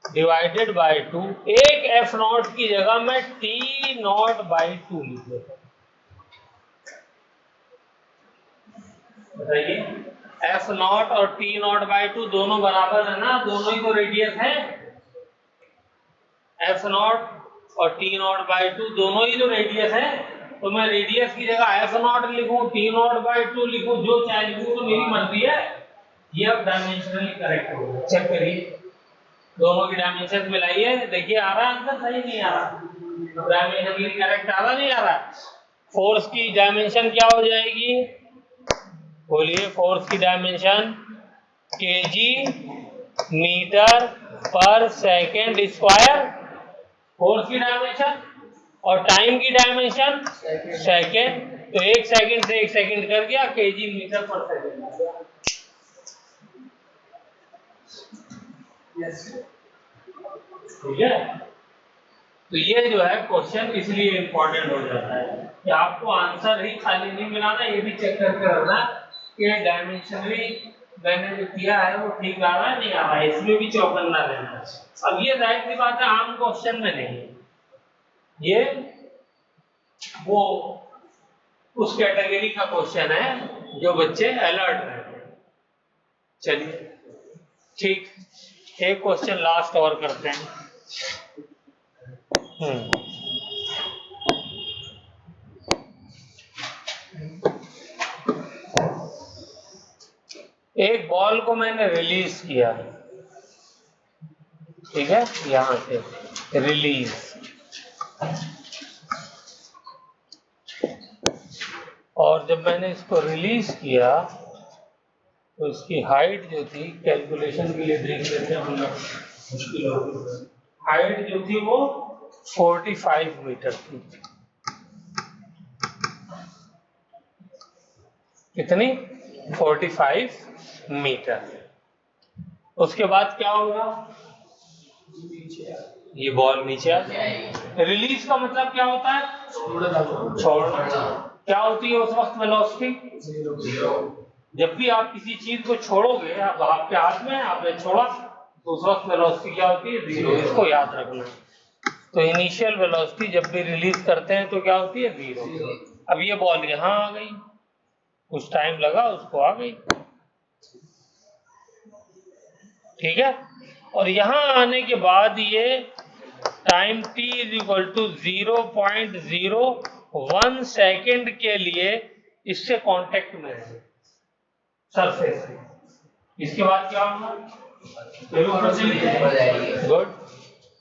डिवाइडेड बाई 2, एक एफ नॉट की जगह मैं टी नॉट बाई 2 लिख लेता हूं। बताइए एफ नॉट और टी नॉट बाई 2 दोनों बराबर है ना, दोनों ही तो रेडियस है। एफ नॉट और टी नॉट बाई 2 दोनों ही तो रेडियस है, तो मैं रेडियस की जगह एफ नॉट लिखूं, टी नॉट बाई 2 लिखूं, जो चाहे लिखूं, तो मेरी मर्जी है। ये अब डायमेंशनली करेक्ट होगा। चेक करिए, दोनों की डायमेंशन मिलाइए, देखिए आ रहा है आंसर सही नहीं आ रहा। डायमेंशनली करेक्ट आ रहा नहीं आ रहा? फोर्स की डायमेंशन क्या हो जाएगी? बोलिए, फोर्स की डायमेंशन केजी मीटर पर सेकेंड स्क्वायर, फोर्स की डायमेंशन, और टाइम की डायमेंशन सेकेंड। तो 1 सेकेंड से 1 सेकेंड कर गया, केजी मीटर पर सेकेंड आ गया। ठीक है, तो ये जो है क्वेश्चन इसलिए इंपॉर्टेंट हो जाता है कि आपको आंसर ही खाली नहीं मिलाना, ये भी चेक करके रखना कि डायमेंशनली मैंने जो किया है वो ठीक आ रहा है नहीं आ रहा है, इसमें भी चौकन्ना रहना। अब ये जाहिर सी बात है आम क्वेश्चन में नहीं, ये वो उस कैटेगरी का क्वेश्चन है जो बच्चे अलर्ट रहते हैं। चलिए ठीक, एक क्वेश्चन लास्ट और करते हैं। एक बॉल को मैंने रिलीज किया, ठीक है, यहां से रिलीज, और जब मैंने इसको रिलीज किया तो इसकी हाइट जो थी, कैलकुलेशन के लिए देख लेते हैं हम लोग, मुश्किल हो गई। हाइट जो थी वो 45 मीटर थी। कितनी? 45 मीटर। उसके बाद क्या होगा? ये बॉल नीचे आ जाएगी। रिलीज का मतलब क्या होता है? छोड़ना। क्या होती है उस वक्त वेलोसिटी? जब भी आप किसी चीज को छोड़ोगे, अब आपके हाथ में आपने छोड़ा, तो उस वक्त वेलोसिटी क्या होती है? 0। इसको याद रखना। तो इनिशियल वेलोसिटी जब भी रिलीज करते हैं तो क्या होती है? 0। अब ये बॉल यहाँ आ गई, कुछ टाइम लगा, उसको आ गई, ठीक है। और यहां आने के बाद ये time t is equal to 0.01 second के लिए इससे कांटेक्ट में है, सरफेस से। इसके बाद क्या होगा? ऊपर चली जाएगी। गुड,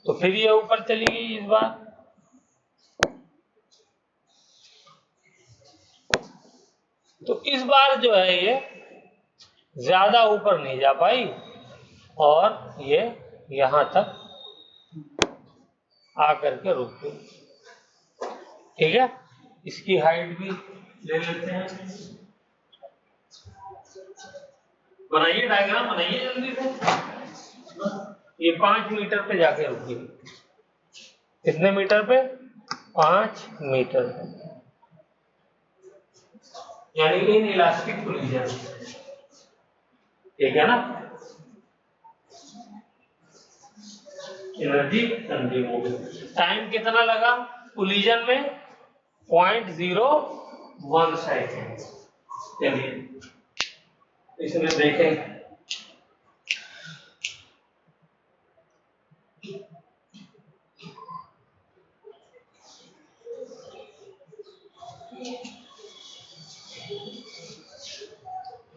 तो फिर ये ऊपर चली गई इस बार। तो इस बार जो है ये ज्यादा ऊपर नहीं जा पाई, और ये यहां तक आकर के रुक गई, ठीक है। इसकी हाइट भी ले लेते हैं, बनाइए डायग्राम, बनाइए जल्दी से। ये 5 मीटर पे जाके रुकी। कितने मीटर पे? 5 मीटर पे, यानी इन इलास्टिक कोलिजन, ठीक है ना। एनर्जी कंज्यूम हो गई। टाइम कितना लगा कोलिजन में? 0.01 सेकेंड। चलिए इसमें देखें,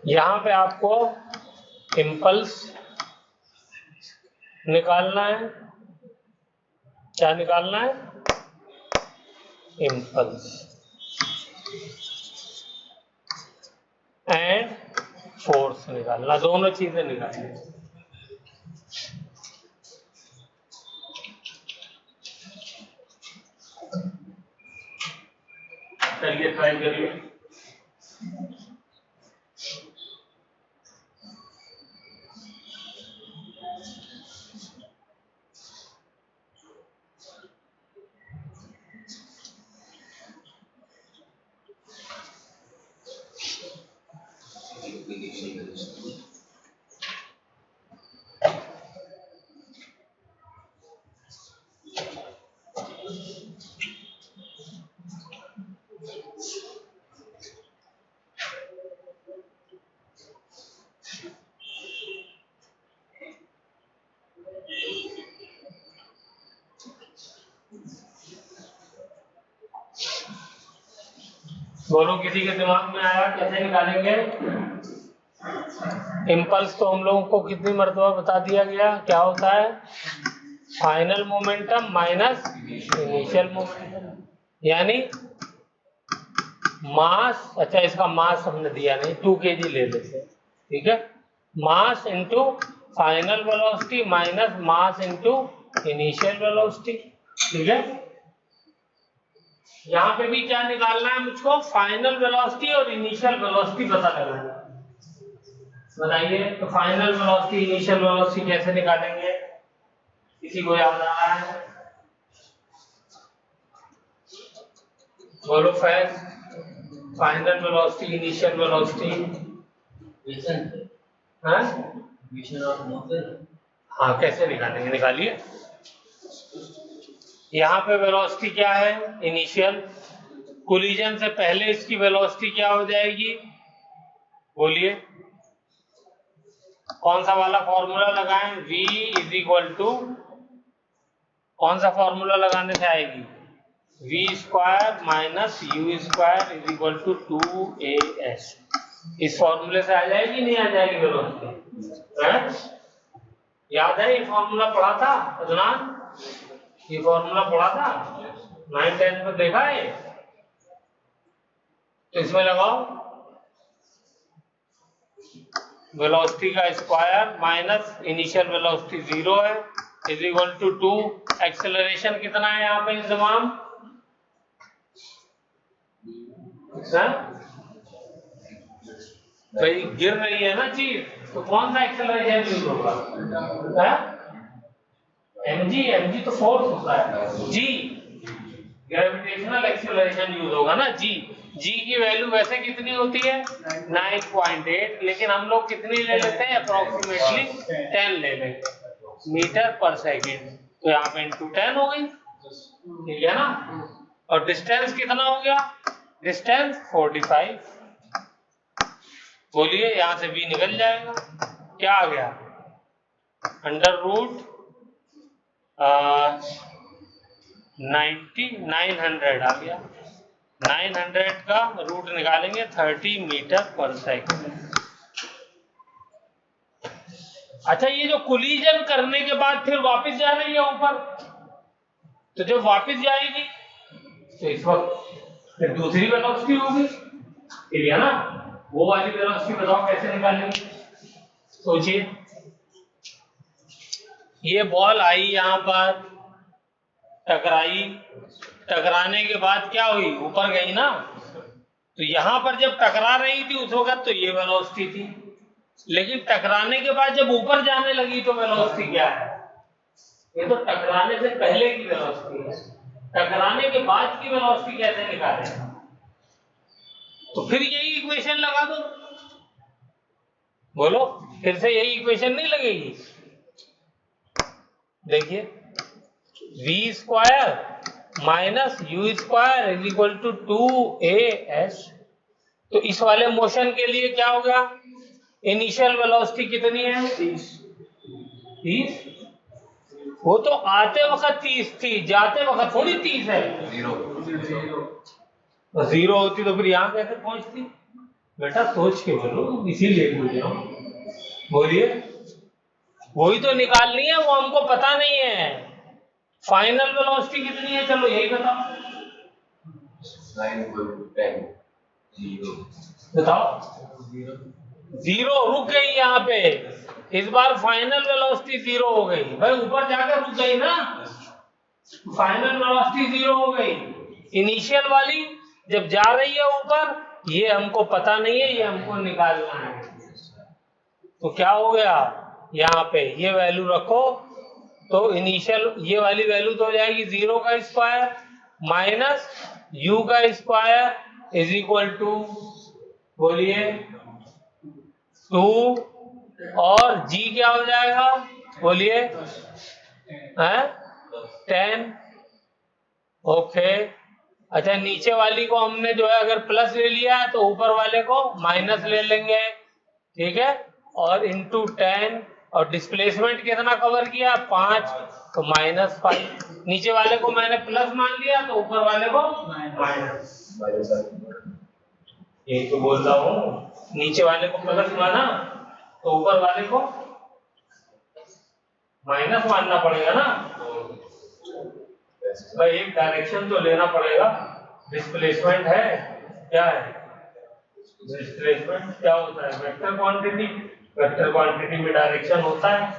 यहां पे आपको इम्पल्स निकालना है। क्या निकालना है? इम्पल्स एंड फोर्स निकालना, दोनों चीजें निकालनी। चलिए ट्राई करिए। बोलो किसी के दिमाग में आया कैसे निकालेंगे? इम्पल्स तो हम लोगों को कितनी मर्तबा बता दिया गया, क्या होता है? Final momentum minus initial momentum, यानी मास, अच्छा इसका मास हमने दिया नहीं, 2 kg ले लेते, ठीक है। Mass into final velocity minus mass into initial velocity, ठीक है। यहां पे भी क्या निकालना है मुझको? फाइनल वेलोसिटी और इनिशियल वेलोसिटी पता करना है। बताइए तो फाइनल वेलोसिटी इनिशियल वेलोसिटी कैसे निकालेंगे? किसी को याद आ रहा है? बोलो Faiz, final velocity initial velocity. हाँ हाँ, कैसे निकालेंगे? निकालिए। यहाँ पे वेलोसिटी क्या है? इनिशियल। कोलिजन से पहले इसकी वेलोसिटी क्या हो जाएगी? बोलिए कौन सा वाला फॉर्मूला लगाएं? v इज इक्वल टू, कौन सा फॉर्मूला लगाने से आएगी? v square minus U square is equal to 2as। इस फॉर्मूले से आ जाएगी नहीं आ जाएगी वेलोसिटी? याद है ये फॉर्मूला पढ़ा था अदनान? ये फॉर्मूला पढ़ा था 9th-10th में, देखा है? तो इसमें लगाओ वेलोसिटी का स्क्वायर माइनस इनिशियल वेलोसिटी 0 है इज इक्वल टू 2। एक्सेलरेशन कितना है यहाँ पे इंतजाम? भाई गिर रही है ना चीज, तो कौन सा एक्सेलरेशन यूज होगा? mg तो फोर्स होता है, g ग्रेविटेशनल एक्सेलरेशन यूज होगा ना, g की वैल्यू वैसे कितनी होती है? 9.8, लेकिन हम लोग कितनी ले लेते हैं? अप्रोक्सीमेटली 10 ले लेते हैं मीटर पर सेकेंड। तो यहाँ पे इंटू 10 हो गई, ठीक है ना। और डिस्टेंस कितना हो गया? डिस्टेंस 45। बोलिए यहाँ से v निकल जाएगा, क्या आ गया? अंडर रूट 900 आ गया। 900 का रूट निकालेंगे 30 मीटर पर सेकेंड। अच्छा, ये जो कोलिजन करने के बाद फिर वापस जा रही है ऊपर, तो जब वापस जाएगी तो इस वक्त फिर दूसरी वेलोसिटी होगी, ठीक है ना। वो वाली वेलोसिटी बताओ कैसे निकालेंगे? सोचिए, ये बॉल आई यहां पर, टकराई, टकराने के बाद क्या हुई? ऊपर गई ना। तो यहां पर जब टकरा रही थी उस वक्त तो ये वेलोसिटी थी, लेकिन टकराने के बाद जब ऊपर जाने लगी तो वेलोसिटी क्या है? ये तो टकराने से पहले की वेलोसिटी है। टकराने के बाद की वेलोसिटी कैसे निकालें? तो फिर यही इक्वेशन लगा दो। बोलो फिर से यही इक्वेशन नहीं लगेगी? देखिए v square minus u square is equal to 2as। तो इस वाले मोशन के लिए क्या होगा, इनिशियल वेलोसिटी कितनी है 30। वो तो आते वक्त 30 थी, जाते वक्त थोड़ी 30 है। 0 होती तो फिर यहाँ कैसे पहुंचती? बेटा सोच के बोलो, इसीलिए बोल रहा हूं। बोलिए, वही तो निकालनी है, वो हमको पता नहीं है। फाइनल वेलोसिटी कितनी है, चलो यही बताओ। बताओ। 0 रुक गई यहाँ पे। इस बार फाइनल वेलोसिटी 0 हो गई। भाई ऊपर जाकर रुक गई ना, फाइनल वेलोसिटी 0 हो गई। इनिशियल वाली जब जा रही है ऊपर, ये हमको पता नहीं है, ये हमको निकालना है। तो क्या हो गया, यहाँ पे ये वैल्यू रखो, तो इनिशियल ये वाली वैल्यू तो हो जाएगी 0 का स्क्वायर माइनस u का स्क्वायर इज इक्वल टू, बोलिए 2, और g क्या हो जाएगा, बोलिए 10। ओके, अच्छा नीचे वाली को हमने जो है अगर प्लस ले लिया है तो ऊपर वाले को माइनस ले लेंगे, ठीक है। और इंटू 10, और डिस्प्लेसमेंट कितना कवर किया 5, तो -5। नीचे वाले को मैंने प्लस मान लिया तो ऊपर वाले को माइनस। ये तो बोल रहा हूँ, नीचे वाले को प्लस माना तो ऊपर वाले को माइनस मानना पड़ेगा ना भाई। एक डायरेक्शन तो लेना पड़ेगा। डिस्प्लेसमेंट है, क्या है डिस्प्लेसमेंट, क्या होता है वेक्टर क्वांटिटी। वेक्टर क्वांटिटी में डायरेक्शन होता है।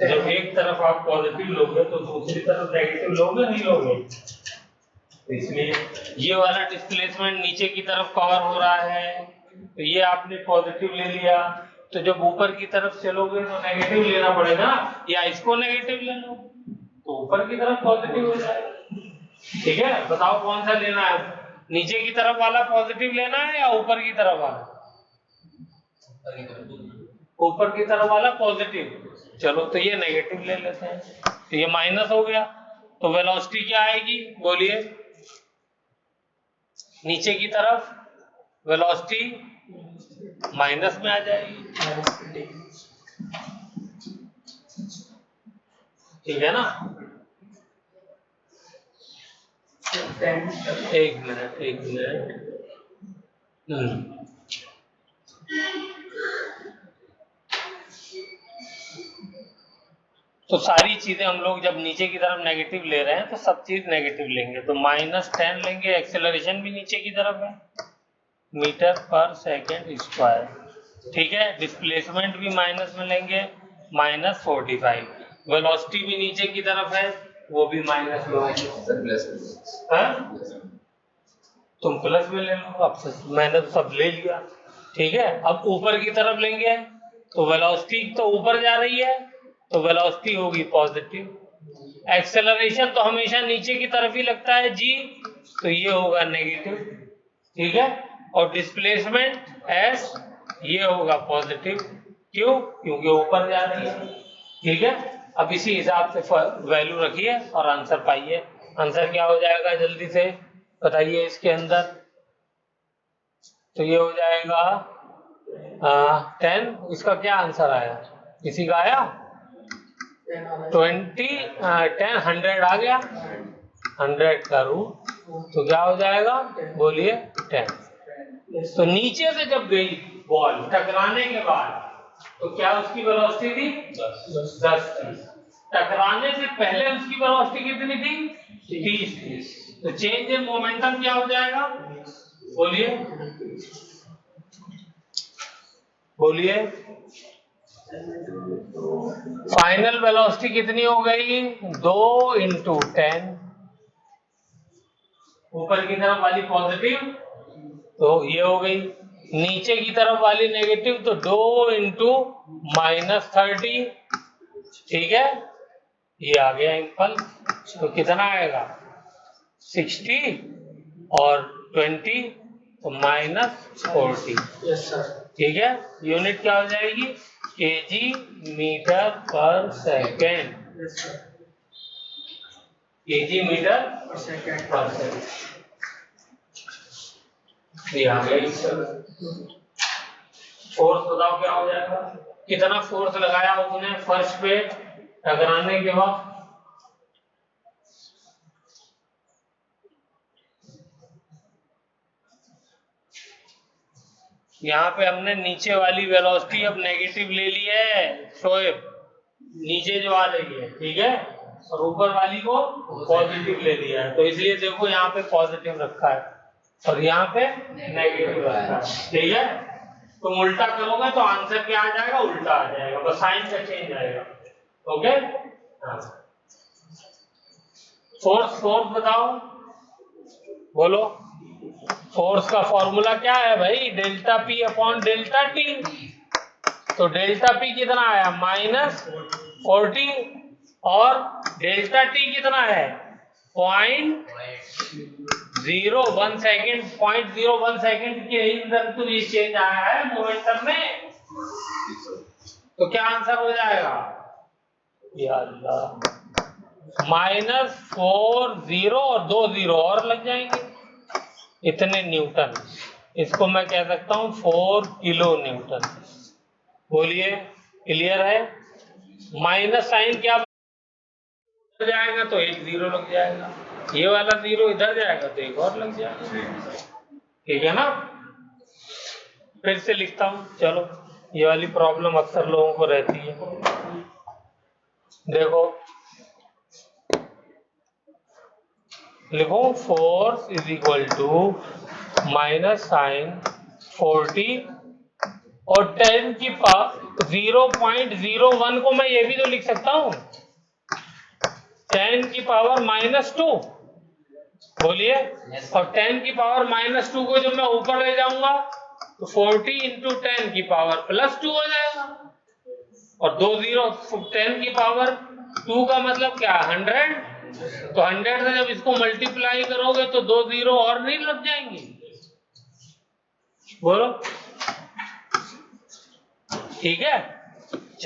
जब एक तरफ आप पॉजिटिव लोगे तो दूसरी तरफ नेगेटिव लोगे नहीं लोगे। इसलिए ये वाला डिस्प्लेसमेंट नीचे की तरफ कवर हो रहा है, तो ये आपने पॉजिटिव ले लिया। तो जब ऊपर की तरफ चलोगे तो नेगेटिव लेना पड़ेगा, या इसको नेगेटिव ले लो तो ऊपर की तरफ पॉजिटिव हो जाएगा। ठीक है, बताओ कौन सा लेना है, नीचे की तरफ वाला पॉजिटिव लेना है या ऊपर की तरफ वाला? ऊपर की तरफ वाला पॉजिटिव। चलो तो ये नेगेटिव ले लेते हैं, तो ये माइनस हो गया। तो वेलोसिटी क्या आएगी, बोलिए। नीचे की तरफ वेलोसिटी माइनस में आ जाएगी, ठीक है ना। एक मिनट। तो सारी चीजें हम लोग जब नीचे की तरफ नेगेटिव ले रहे हैं तो सब चीज नेगेटिव लेंगे। तो -10 लेंगे, एक्सेलरेशन भी नीचे की तरफ है, मीटर पर सेकेंड स्क्वायर, ठीक है। डिस्प्लेसमेंट भी माइनस में लेंगे, -45। वेलोसिटी भी नीचे की तरफ है, वो भी माइनस में है। तुम प्लस में ले लो, अब मैंने तो सब ले लिया, ठीक है। अब ऊपर की तरफ लेंगे तो वेलोसिटी तो ऊपर जा रही है, तो वेलोसिटी होगी पॉजिटिव। एक्सेलरेशन तो हमेशा नीचे की तरफ ही लगता है जी, तो ये होगा नेगेटिव, ठीक है। और डिस्प्लेसमेंट एस, ये होगा पॉजिटिव। क्यों? क्योंकि ऊपर जा रही है, ठीक है। अब इसी हिसाब से वैल्यू रखिए और आंसर पाइए। आंसर क्या हो जाएगा जल्दी से बताइए इसके अंदर। तो ये हो जाएगा 10। इसका क्या आंसर आया, किसी का आया 100 आ गया, 100 का रूट, तो क्या हो जाएगा बोलिए 10। तो नीचे से जब गई बॉल टकराने के बाद, तो क्या उसकी वेलोसिटी थी 10 थी। टकराने से पहले उसकी वेलोसिटी कितनी थी 30 थी। तो चेंज इन मोमेंटम क्या हो जाएगा, बोलिए। फाइनल वेलोसिटी कितनी हो गई 2 × 10। ऊपर की तरफ वाली पॉजिटिव, तो ये हो गई। नीचे की तरफ वाली नेगेटिव, तो 2 × -30, ठीक है। ये आ गया इम्पल्स, तो कितना आएगा 60 और 20, तो -40, ठीक है। यूनिट क्या हो जाएगी kg मीटर पर सेकेंड। kg मीटर पर सेकंड। ये आ गया। फोर्स बताओ क्या हो जाएगा, कितना फोर्स लगाया उसने फर्श पे टकराने के वक्त। यहाँ पे हमने नीचे वाली वेलोसिटी अब नेगेटिव ले ली है शोएब, नीचे जो आ रही है, ठीक है, और ऊपर वाली को पॉजिटिव ले लिया है, तो इसलिए देखो यहाँ पे पॉजिटिव रखा है और यहाँ पे नेगेटिव रखा है, ठीक है। तुम उल्टा करोगे तो आंसर क्या आ जाएगा, उल्टा आ जाएगा, बस साइन का चेंज आएगा। ओके, फोर्स बताओ, बोलो। फोर्स का फॉर्मूला क्या है भाई, delta P upon delta T. तो डेल्टा पी कितना आया, -40, और डेल्टा टी कितना है, 0.01 सेकेंड। 0.01 सेकेंड के अंदर तो ये चेंज आया है मोमेंटम में, तो क्या आंसर हो जाएगा, या अल्लाह, -40 और 2 0 और लग जाएंगे, इतने न्यूटन। इसको मैं कह सकता हूं 4 किलो न्यूटन। बोलिए, क्लियर है। माइनस साइन क्या जाएगा तो 1 0 लग जाएगा, ये वाला 0 इधर जाएगा तो एक और लग जाएगा, ठीक है ना। फिर से लिखता हूं, चलो, ये वाली प्रॉब्लम अक्सर लोगों को रहती है। देखो, लिखो force is equal to -sin40 और 10 की पावर 0.01 को मैं ये भी तो लिख सकता हूं 10 की पावर -2। बोलिए, और 10 की पावर -2 को जब मैं ऊपर ले जाऊंगा तो 40 × 10 की पावर +2 हो जाएगा, और 2 0, 10 की पावर 2 का मतलब क्या, 100, तो 100 से जब इसको मल्टीप्लाई करोगे तो 2 0 और नहीं लग जाएंगे, बोलो, ठीक है।